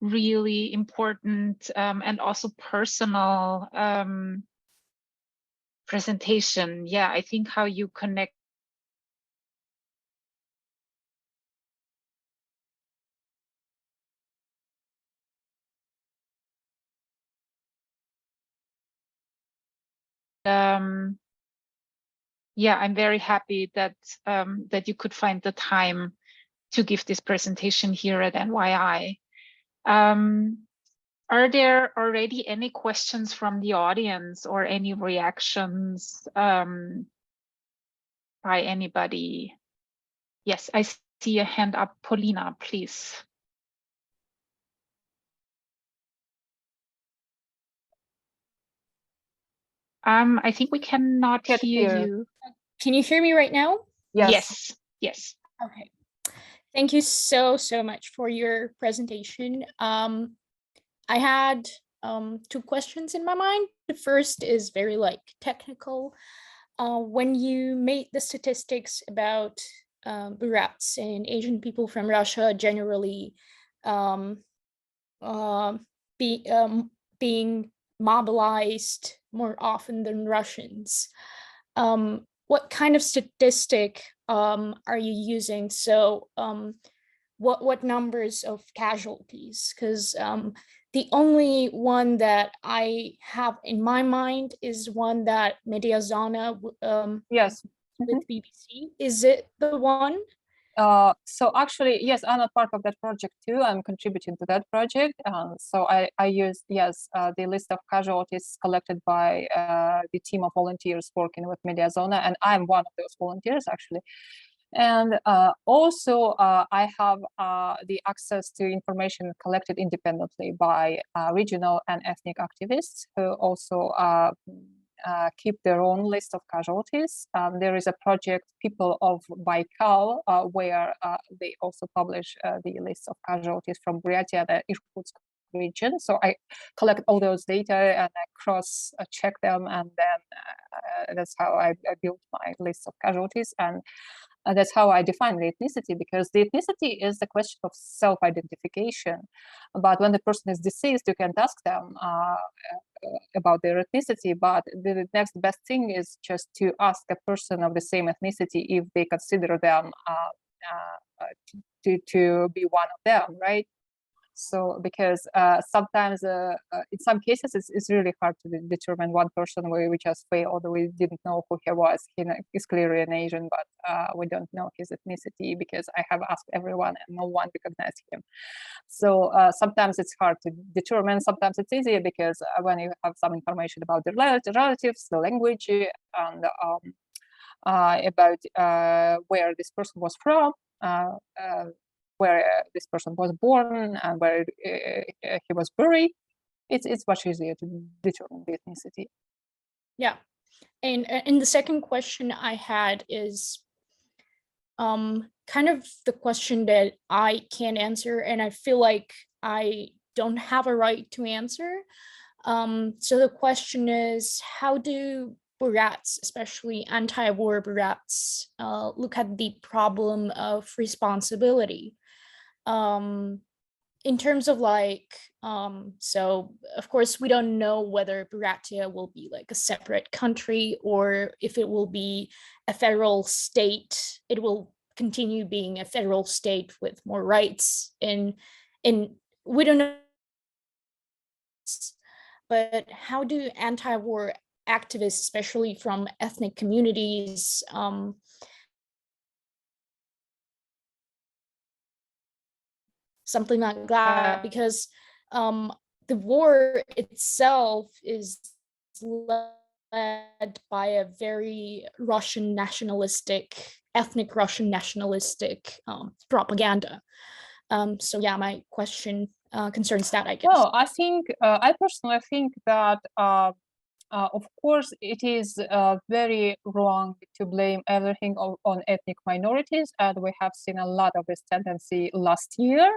really important and also personal presentation. Yeah, I think how you connect yeah, I'm very happy that that you could find the time to give this presentation here at NYI. Are there already any questions from the audience or any reactions by anybody? Yes, I see a hand up. Paulina, please. I think we cannot hear you. Can you hear me right now? Yes. Yes. Okay. Thank you so much for your presentation. I had two questions in my mind. The first is very technical. When you made the statistics about Buryats and Asian people from Russia generally being mobilized more often than Russians, what kind of statistic are you using? So what numbers of casualties? Because the only one that I have in my mind is one that Mediazona Yes. with BBC. Is it the one? So actually, yes, I'm a part of that project too. I'm contributing to that project. So I use, yes, the list of casualties collected by the team of volunteers working with Mediazona, and I'm one of those volunteers actually. And also I have the access to information collected independently by regional and ethnic activists who also keep their own list of casualties. There is a project, People of Baikal, where they also publish the list of casualties from Buryatia, the Irkutsk region. So I collect all those data and I cross-check them, and then that's how I built my list of casualties. And that's how I define the ethnicity, because the ethnicity is the question of self-identification. But when the person is deceased, you can ask them about their ethnicity. But the next best thing is just to ask a person of the same ethnicity if they consider them to be one of them, right? So because sometimes in some cases it's really hard to determine one person where we just failed, we didn't know who he was. He is clearly an Asian, but we don't know his ethnicity because I have asked everyone and no one recognized him. So sometimes it's hard to determine. Sometimes it's easier because when you have some information about the relatives, the language, and about where this person was from, where this person was born, and where he was buried, it's much easier to determine the ethnicity. Yeah, and the second question I had is kind of the question that I can't answer, and I feel like I don't have a right to answer. So the question is, how do Buryats, especially anti-war Buryats, look at the problem of responsibility. In terms of like, so of course we don't know whether Buryatia will be like a separate country or if it will be a federal state. It will continue being a federal state with more rights, and we don't know. But how do anti-war activists, especially from ethnic communities, something like that, because the war itself is led by a very Russian nationalistic, ethnic Russian nationalistic propaganda. So yeah, my question concerns that, I guess. Well, I think, I personally think that, of course, it is very wrong to blame everything on ethnic minorities, and we have seen a lot of this tendency last year,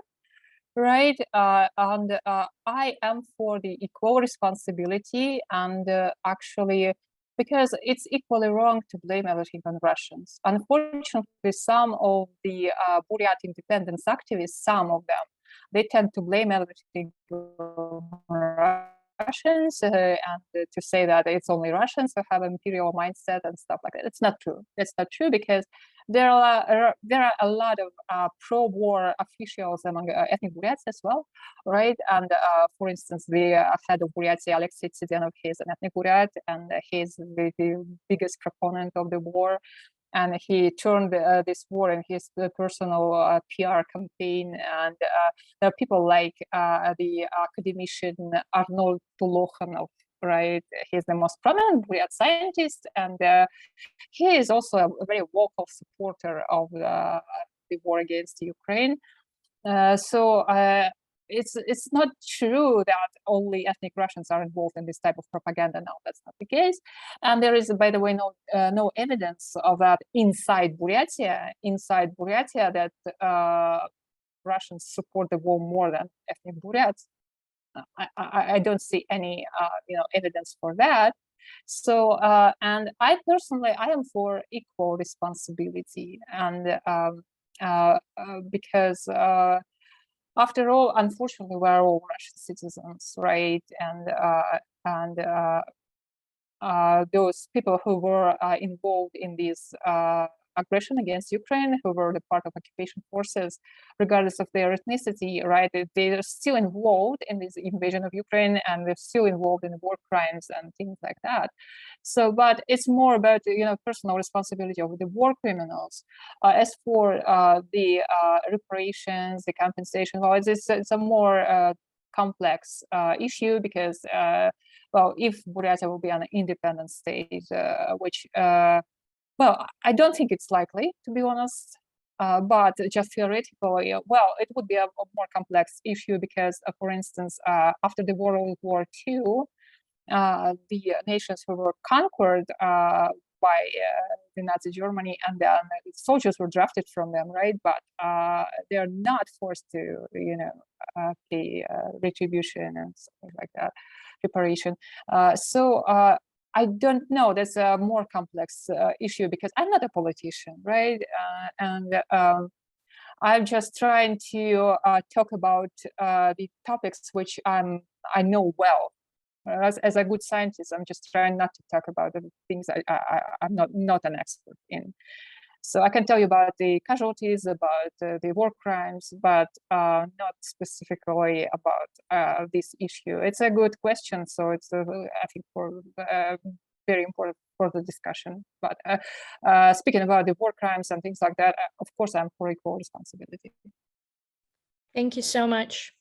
right? And I am for the equal responsibility, and actually, because it's equally wrong to blame everything on Russians. Unfortunately, some of the Buryat independence activists, some of them, they tend to blame everything on Russians and to say that it's only Russians who have imperial mindset and stuff like that. It's not true. It's not true, because there are a lot of pro-war officials among ethnic Buryats as well, right? And for instance, the head of Buryatia, Alexei Tsidenov, he's an ethnic Buryat, and he's the biggest proponent of the war. And he turned this war in his personal PR campaign. And there are people like the academician Arnold Tulokhanov, right? He's the most prominent Buryat scientist, and he is also a very vocal supporter of the war against Ukraine. So it's not true that only ethnic Russians are involved in this type of propaganda. No, that's not the case. And there is, by the way, no evidence of that inside Buryatia. Inside Buryatia, that Russians support the war more than ethnic Buryats. I don't see any evidence for that. So and I personally, I am for equal responsibility, and because after all, unfortunately, we're all Russian citizens, right? And those people who were involved in this aggression against Ukraine, who were the part of occupation forces, regardless of their ethnicity, right? They're still involved in this invasion of Ukraine, and they're still involved in war crimes and things like that. So, but it's more about personal responsibility of the war criminals. As for the reparations, the compensation, well, it's a more complex issue, because well, if Buryatia will be an independent state, which well, I don't think it's likely, to be honest, but just theoretically, well, it would be a more complex issue, because, for instance, after the World War II, the nations who were conquered by the Nazi Germany, and then soldiers were drafted from them, right? But they're not forced to, pay retribution and something like that, reparation. So I don't know. That's a more complex issue, because I'm not a politician, right? And I'm just trying to talk about the topics which I know well. As a good scientist, I'm just trying not to talk about the things I'm not an expert in. So I can tell you about the casualties, about the war crimes, but not specifically about this issue. It's a good question, so it's I think for very important for the discussion. But speaking about the war crimes and things like that, of course, I'm for equal responsibility. Thank you so much.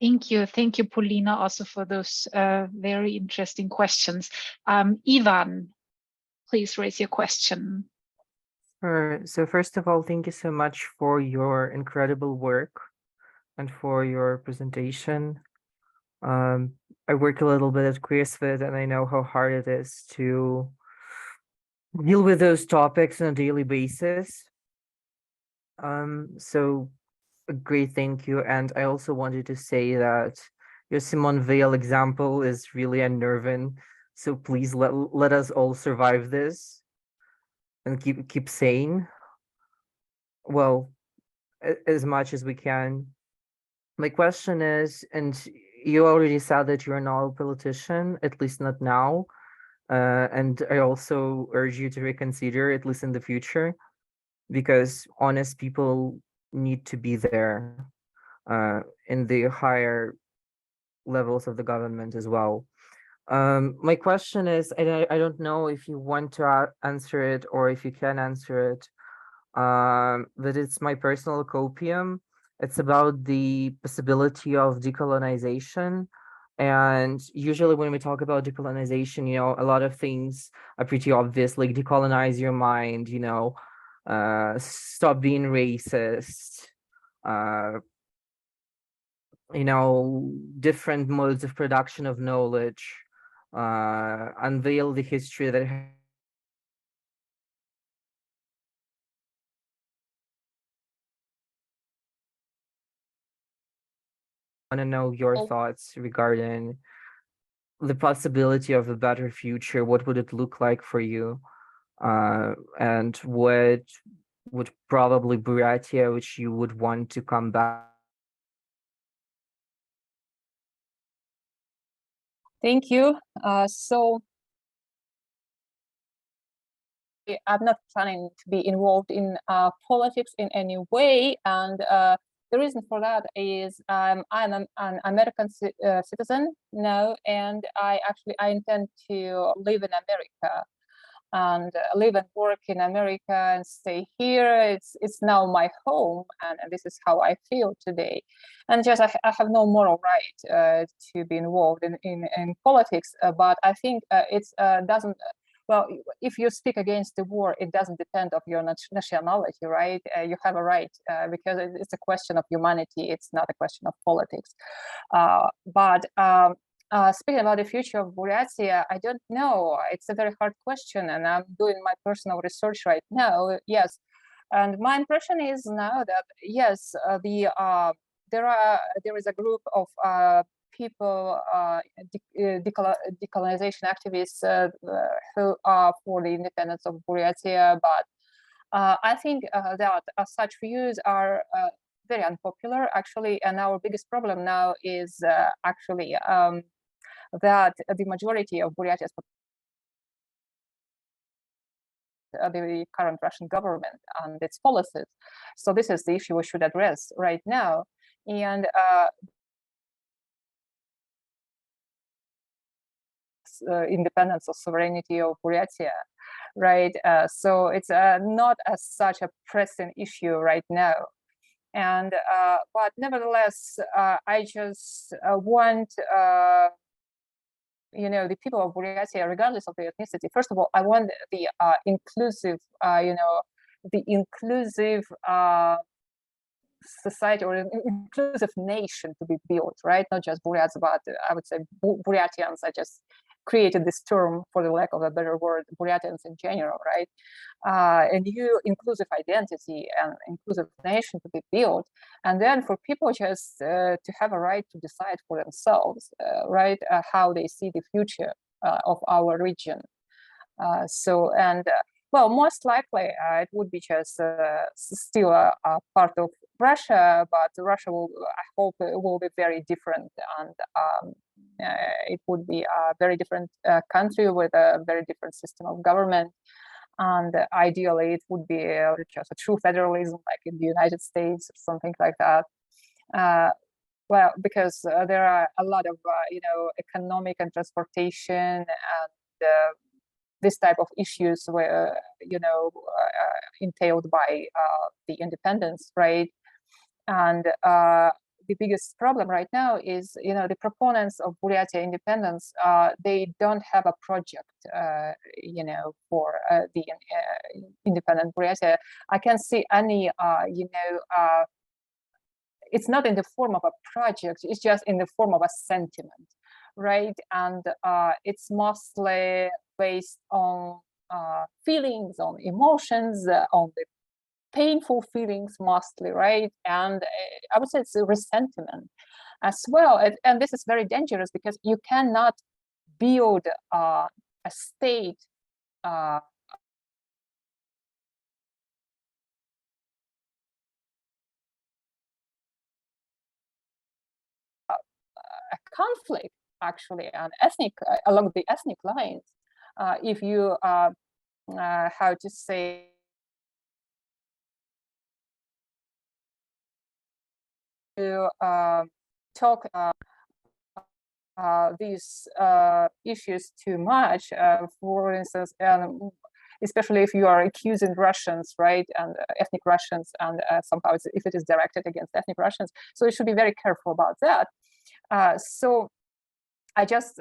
Thank you, Polina, also for those very interesting questions. Ivan, please raise your question. Sure. So first of all, thank you so much for your incredible work and for your presentation. I work a little bit at CreaSFIT, and I know how hard it is to deal with those topics on a daily basis. So a great thank you. And I also wanted to say that your Simone Weil example is really unnerving. So please let us all survive this and keep sane. Well, as much as we can. My question is, and you already said that you're not a politician, at least not now. And I also urge you to reconsider, at least in the future, because honest people need to be there in the higher levels of the government as well. My question is, and I don't know if you want to answer it or if you can answer it, but it's my personal copium. It's about the possibility of decolonization. And usually when we talk about decolonization, you know, a lot of things are pretty obvious, like decolonize your mind, you know, stop being racist, you know, different modes of production of knowledge, unveil the history that want to know your thoughts regarding the possibility of a better future. What would it look like for you? And what would probably Buryatia, which you would want to come back? Thank you. So I'm not planning to be involved in politics in any way, and the reason for that is I'm an American citizen now, and I intend to live in America and live and work in America and stay here. It's now my home, and this is how I feel today. And just I have no moral right to be involved in politics, but I think it doesn't. Well, if you speak against the war, it doesn't depend on your nationality, right? You have a right because it's a question of humanity. It's not a question of politics. Speaking about the future of Buryatia, I don't know. It's a very hard question, and I'm doing my personal research right now. Yes, and my impression is now that yes, there is a group of people, decolonization activists who are for the independence of Buryatia, but I think that such views are very unpopular, actually, and our biggest problem now is actually that the majority of Buryatia's the current Russian government and its policies. So this is the issue we should address right now. And independence or sovereignty of Buryatia, right? So it's not as such a pressing issue right now. And but nevertheless, I just want you know, the people of Buryatia, regardless of their ethnicity. First of all, I want the inclusive, you know, the inclusive society or an inclusive nation to be built, right? Not just Buryats, but I would say Buryatians. I just created this term for the lack of a better word, Buryatians in general, right? A new inclusive identity and inclusive nation to be built. And then for people just to have a right to decide for themselves, right? How they see the future of our region. Well, most likely it would be just still a part of Russia, but Russia will, I hope, it will be very different, and it would be a very different country with a very different system of government. And ideally, it would be just a true federalism, like in the United States, or something like that. Well, because there are a lot of, you know, economic and transportation and this type of issues were, you know, entailed by the independence, right? And the biggest problem right now is, you know, the proponents of Buryatia independence, they don't have a project, you know, for the independent Buryatia. I can't see any, you know, it's not in the form of a project, it's just in the form of a sentiment, right? And it's mostly based on feelings, on emotions, on the painful feelings mostly, right? And I would say it's a resentment. as well. And this is very dangerous because you cannot build a state a conflict actually on ethnic along the ethnic lines if you how to say to talk these issues too much. For instance, especially if you are accusing Russians, right, and ethnic Russians, and somehow if it is directed against ethnic Russians, so you should be very careful about that. So I just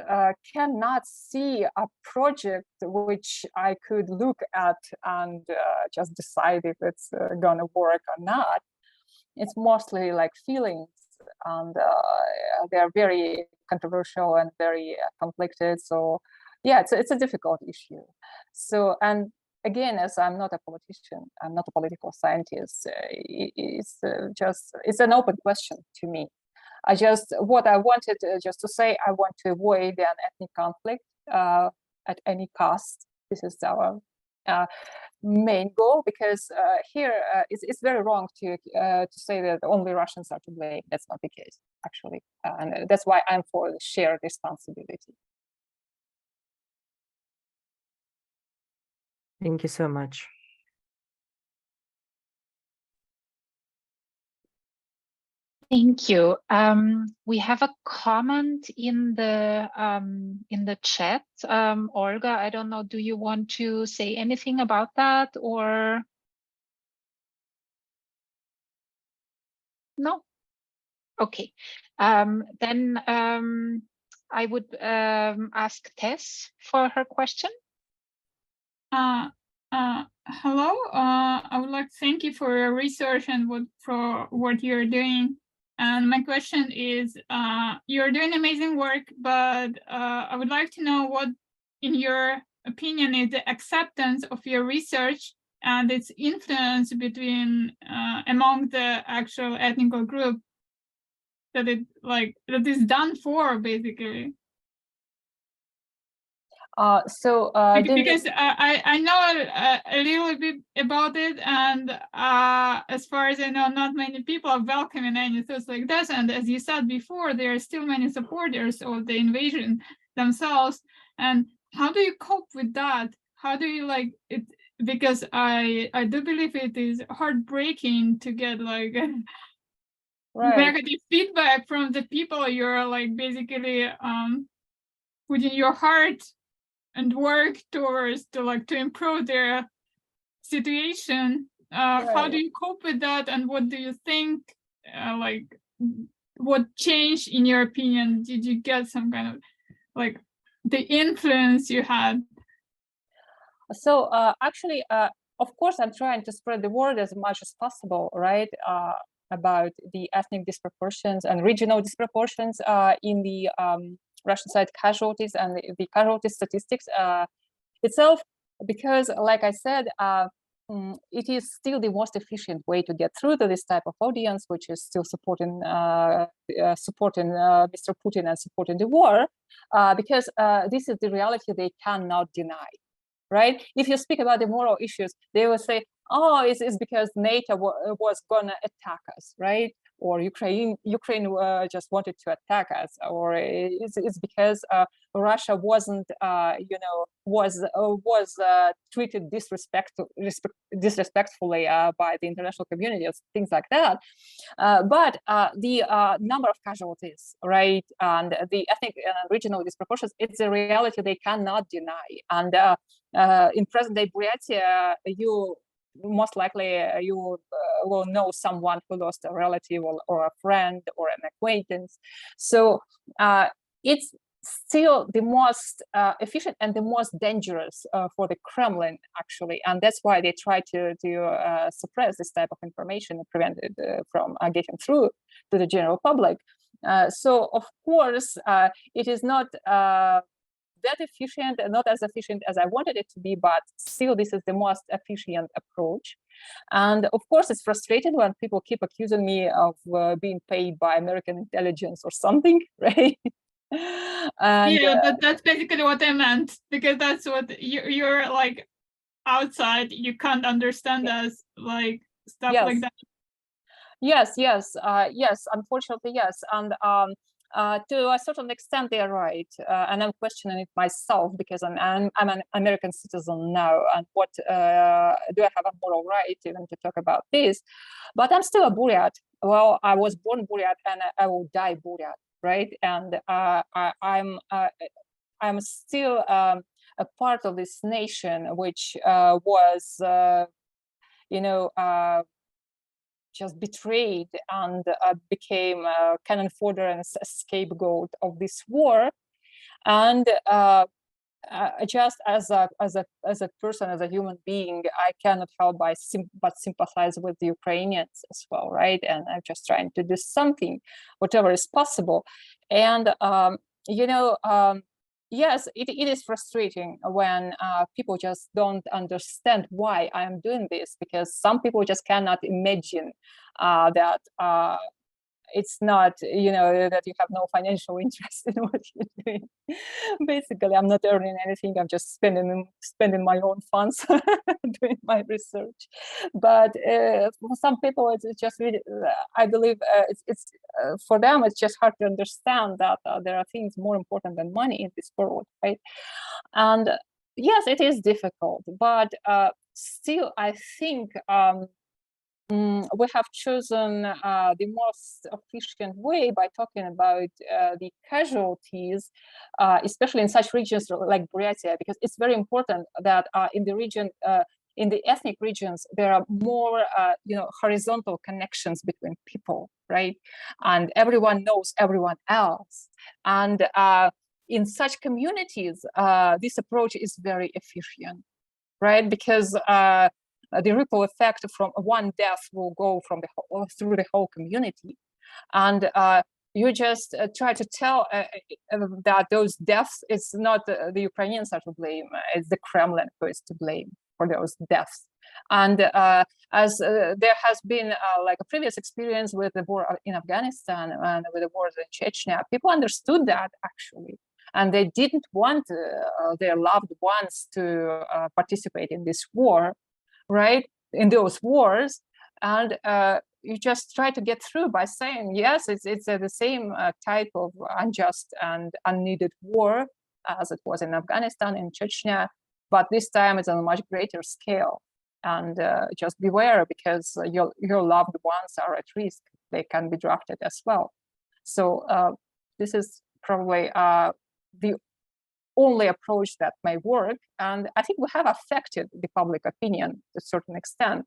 cannot see a project which I could look at and just decide if it's gonna work or not. It's mostly like feelings, and they're very controversial and very conflicted. So yeah, it's a difficult issue. So, and again, as I'm not a politician, I'm not a political scientist, it's an open question to me. What I wanted just to say, I want to avoid an ethnic conflict at any cost. This is our main goal, because here it's very wrong to say that only Russians are to blame. That's not the case, actually, and that's why I'm for the shared responsibility. Thank you so much. Thank you. We have a comment in the chat. Olga, I don't know, do you want to say anything about that, or? No? Okay. Then I would ask Tess for her question. Hello. I would like to thank you for your research and for what you're doing. And my question is, you're doing amazing work, but I would like to know what, in your opinion, is the acceptance of your research and its influence between among the actual ethnic group that is done for, basically. Because I know a little bit about it, and as far as I know, not many people are welcoming any thoughts like this. And as you said before, there are still many supporters of the invasion themselves. And how do you cope with that? How do you like it? Because I do believe it is heartbreaking to get like negative feedback from the people you're like basically putting your heart and work towards to improve their situation. How do you cope with that, and what do you think? What changed in your opinion? Did you get some kind of like the influence you had? So actually, of course, I'm trying to spread the word as much as possible, right? About the ethnic disproportions and regional disproportions in the Russian side casualties and the casualty statistics itself, because like I said, it is still the most efficient way to get through to this type of audience, which is still supporting Mr. Putin and supporting the war, because this is the reality they cannot deny, right? If you speak about the moral issues, they will say, oh, it's because NATO was gonna attack us, right? Or Ukraine just wanted to attack us, or it's because Russia wasn't, was treated disrespectfully by the international community, things like that. But the number of casualties, right, and the ethnic and regional disproportions, it's a reality they cannot deny. And in present-day Buryatia, you most likely you will know someone who lost a relative or a friend or an acquaintance. So it's still the most efficient and the most dangerous for the Kremlin, actually, and that's why they try to suppress this type of information and prevent it from getting through to the general public. So of course it is not that efficient and not as efficient as I wanted it to be, but still this is the most efficient approach. And of course, it's frustrating when people keep accusing me of being paid by American intelligence or something, right? And, yeah, that's basically what I meant, because that's what you're like outside, you can't understand us, like stuff yes. like that. Yes, unfortunately, yes. And to a certain extent, they're right. And I'm questioning it myself because I'm an American citizen now. And what do I have a moral right even to talk about this? But I'm still a Buryat. Well, I was born Buryat and I will die Buryat, right? And I'm still a part of this nation, which was, just betrayed and became a cannon fodder and a scapegoat of this war. And just as a person, as a human being, I cannot help but sympathize with the Ukrainians as well, right? And I'm just trying to do something, whatever is possible. And yes, it is frustrating when people just don't understand why I'm doing this, because some people just cannot imagine that it's not, that you have no financial interest in what you're doing. Basically, I'm not earning anything. I'm just spending my own funds doing my research. But for some people, it's just really, I believe it's for them, it's just hard to understand that there are things more important than money in this world, right? And yes, it is difficult, but still, I think we have chosen the most efficient way by talking about the casualties, especially in such regions like Buryatia, because it's very important that in the region, in the ethnic regions, there are more, horizontal connections between people, right? And everyone knows everyone else. And in such communities, this approach is very efficient, right? Because the ripple effect from one death will go through the whole community. And you just try to tell that those deaths, it's not the Ukrainians are to blame, it's the Kremlin who is to blame for those deaths. And as there has been like a previous experience with the war in Afghanistan and with the wars in Chechnya, people understood that actually. And they didn't want their loved ones to participate in this war, right? In those wars. And you just try to get through by saying, yes, it's the same type of unjust and unneeded war as it was in Afghanistan, in Chechnya, but this time it's on a much greater scale. And just beware, because your loved ones are at risk. They can be drafted as well. So this is probably the only approach that may work. And I think we have affected the public opinion to a certain extent.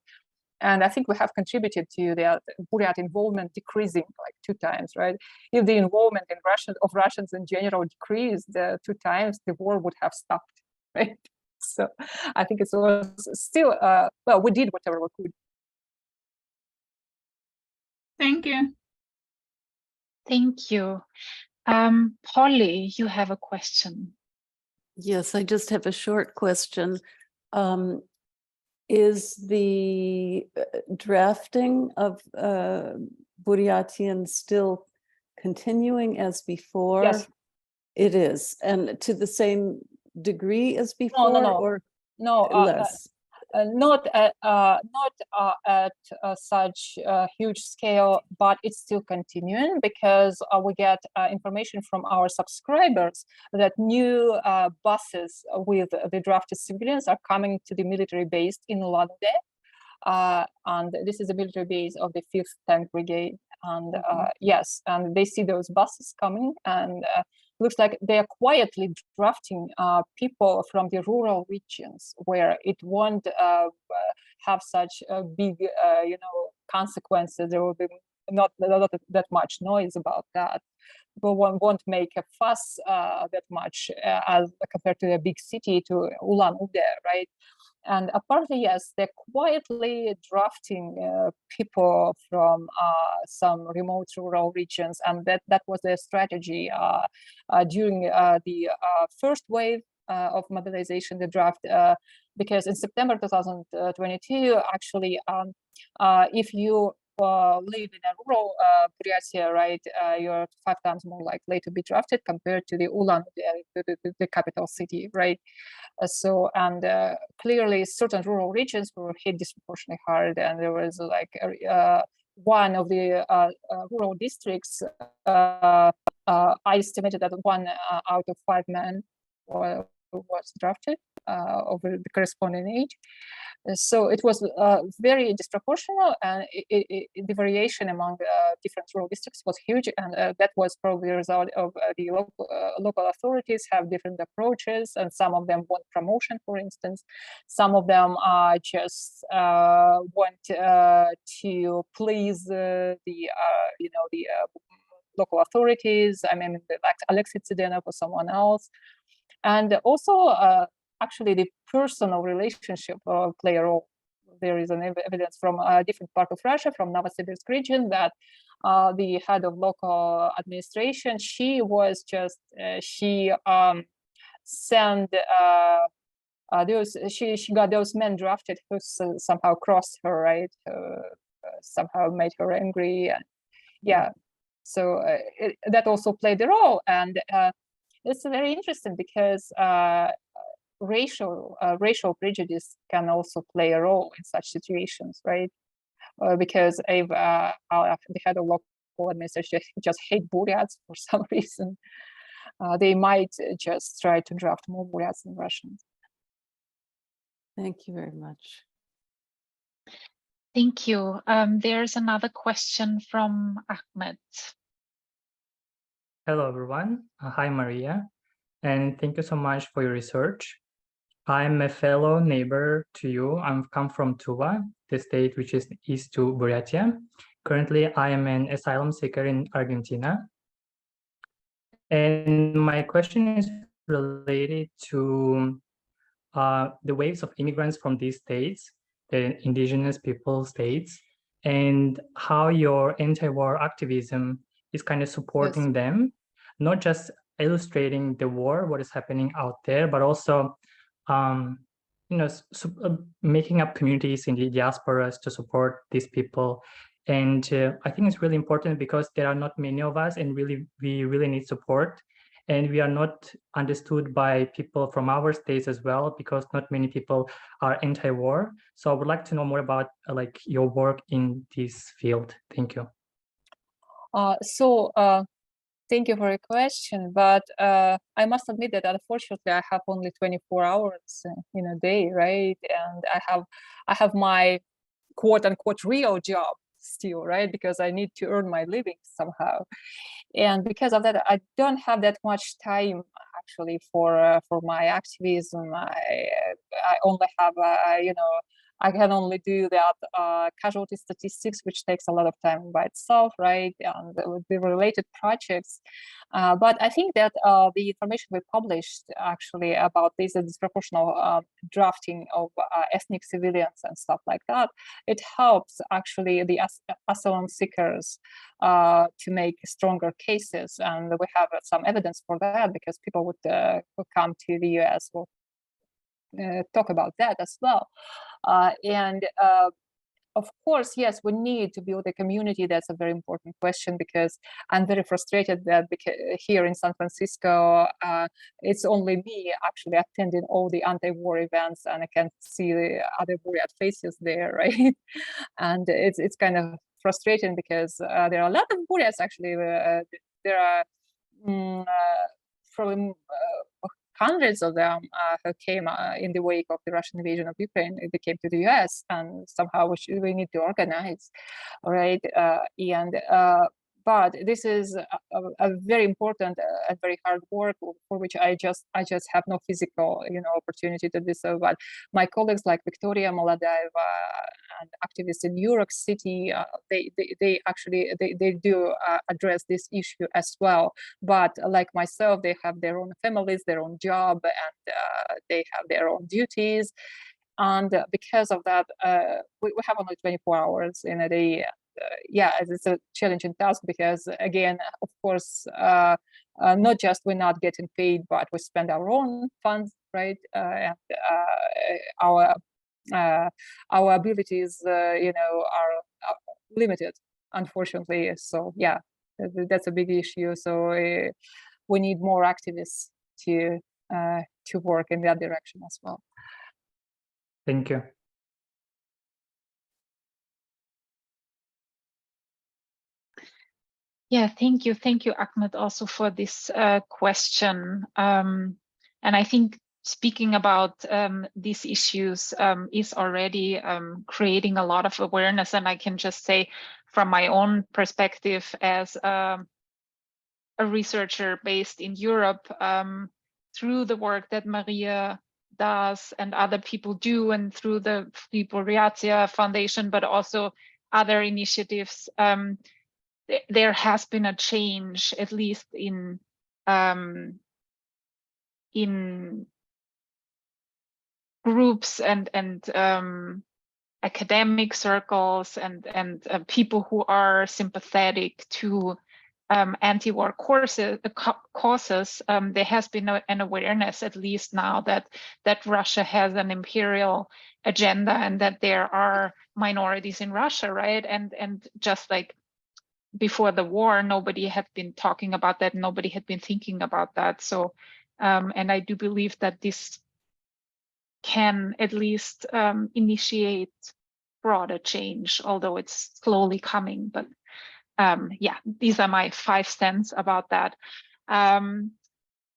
And I think we have contributed to the Buryat involvement decreasing like 2 times, right? If the involvement of Russians in general decreased 2 times, the war would have stopped, right? So I think it was still, well, we did whatever we could. Thank you. Thank you. Polly, you have a question. Yes, I just have a short question. Is the drafting of Buryatian still continuing as before? Yes. It is. And to the same degree as before? No. Or no, less? Not at such a huge scale, but it's still continuing, because we get information from our subscribers that new buses with the drafted civilians are coming to the military base in Lande. And this is a military base of the 5th Tank Brigade. And yes, and they see those buses coming, and looks like they are quietly drafting people from the rural regions where it won't have such big, consequences. There will be not that much noise about that. People won't make a fuss that much as compared to a big city, to Ulan-Ude, right? And apparently, yes, they're quietly drafting people from some remote rural regions, and that was their strategy during the first wave of mobilization, the draft, because in September 2022, actually, if you live in a rural Buryatia, right, you're 5 times more likely to be drafted compared to the Ulan, the capital city, right? So, and clearly certain rural regions were hit disproportionately hard, and there was like one of the rural districts, I estimated that 1 out of 5 men was drafted over the corresponding age. So it was very disproportional, and the variation among different rural districts was huge, and that was probably a result of the local authorities have different approaches, and some of them want promotion, for instance. Some of them just want to please the local authorities. I mean, like Alexei Tsidenov or someone else. And also, actually, the personal relationship play a role. There is an evidence from a different part of Russia, from Novosibirsk region, that the head of local administration, she was just, she sent she got those men drafted who somehow crossed her, right? Somehow made her angry. And yeah, so that also played a role. And it's very interesting because racial prejudice can also play a role in such situations, right? Because if the head of local administration just hate Buryats for some reason, they might just try to draft more Buryats than Russians. Thank you very much. Thank you. There's another question from Ahmed. Hello, everyone. Hi, Maria. And thank you so much for your research. I'm a fellow neighbor to you. I'm come from Tuva, the state which is east to Buryatia. Currently, I am an asylum seeker in Argentina. And my question is related to the waves of immigrants from these states, the indigenous people states, and how your anti-war activism is kind of supporting them, not just illustrating the war, what is happening out there, but also making up communities in the diasporas to support these people. And I think it's really important because there are not many of us, and we really need support. And we are not understood by people from our states as well, because not many people are anti-war. So I would like to know more about like your work in this field. Thank you. Thank you for your question, but I must admit that unfortunately I have only 24 hours in a day, right? And I have my quote unquote real job still, right? Because I need to earn my living somehow. And because of that, I don't have that much time actually for my activism. I only have I can only do that casualty statistics, which takes a lot of time by itself, right? And the related projects. But I think that the information we published actually about this disproportional drafting of ethnic civilians and stuff like that, it helps actually the asylum seekers to make stronger cases. And we have some evidence for that, because people would come to the US, will talk about that as well. Of course, yes, we need to build a community. That's a very important question, because I'm very frustrated that here in San Francisco, it's only me actually attending all the anti-war events, and I can't see the other Buryat faces there, right? And it's kind of frustrating, because there are a lot of Buryats actually. There are probably hundreds of them who came in the wake of the Russian invasion of Ukraine. They came to the US, and somehow we need to organize, right? but this is a very important and very hard work for which I just have no physical, opportunity to do so. But my colleagues like Victoria Molodayeva and activists in New York City, they actually do address this issue as well. But like myself, they have their own families, their own job, and they have their own duties. And because of that, we have only 24 hours in a day. Yeah, it's a challenging task because, again, of course, not just we're not getting paid, but we spend our own funds, right? And our abilities, are limited, unfortunately. So yeah, that's a big issue. So we need more activists to work in that direction as well. Thank you. Yeah, thank you, Ahmed, also for this question. And I think speaking about these issues is already creating a lot of awareness. And I can just say, from my own perspective as a researcher based in Europe, through the work that Maria does and other people do, and through the Buryat Foundation, but also other initiatives, there has been a change, at least in groups and academic circles and people who are sympathetic to anti-war causes. There has been an awareness, at least now, that Russia has an imperial agenda and that there are minorities in Russia, right? And just like before the war, nobody had been talking about that, nobody had been thinking about that. So, and I do believe that this can at least initiate broader change, although it's slowly coming. But yeah, these are my 5 cents about that.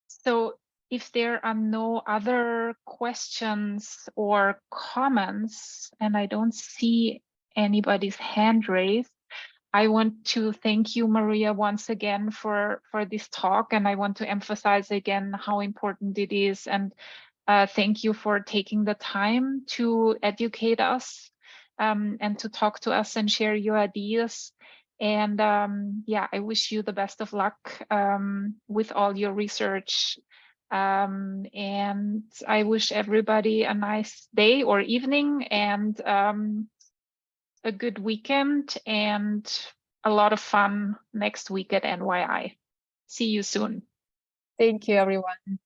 So if there are no other questions or comments, and I don't see anybody's hand raised, I want to thank you, Maria, once again for this talk, and I want to emphasize again how important it is. And thank you for taking the time to educate us and to talk to us and share your ideas. And yeah, I wish you the best of luck with all your research. And I wish everybody a nice day or evening, and a good weekend and a lot of fun next week at NYI. See you soon. Thank you, everyone.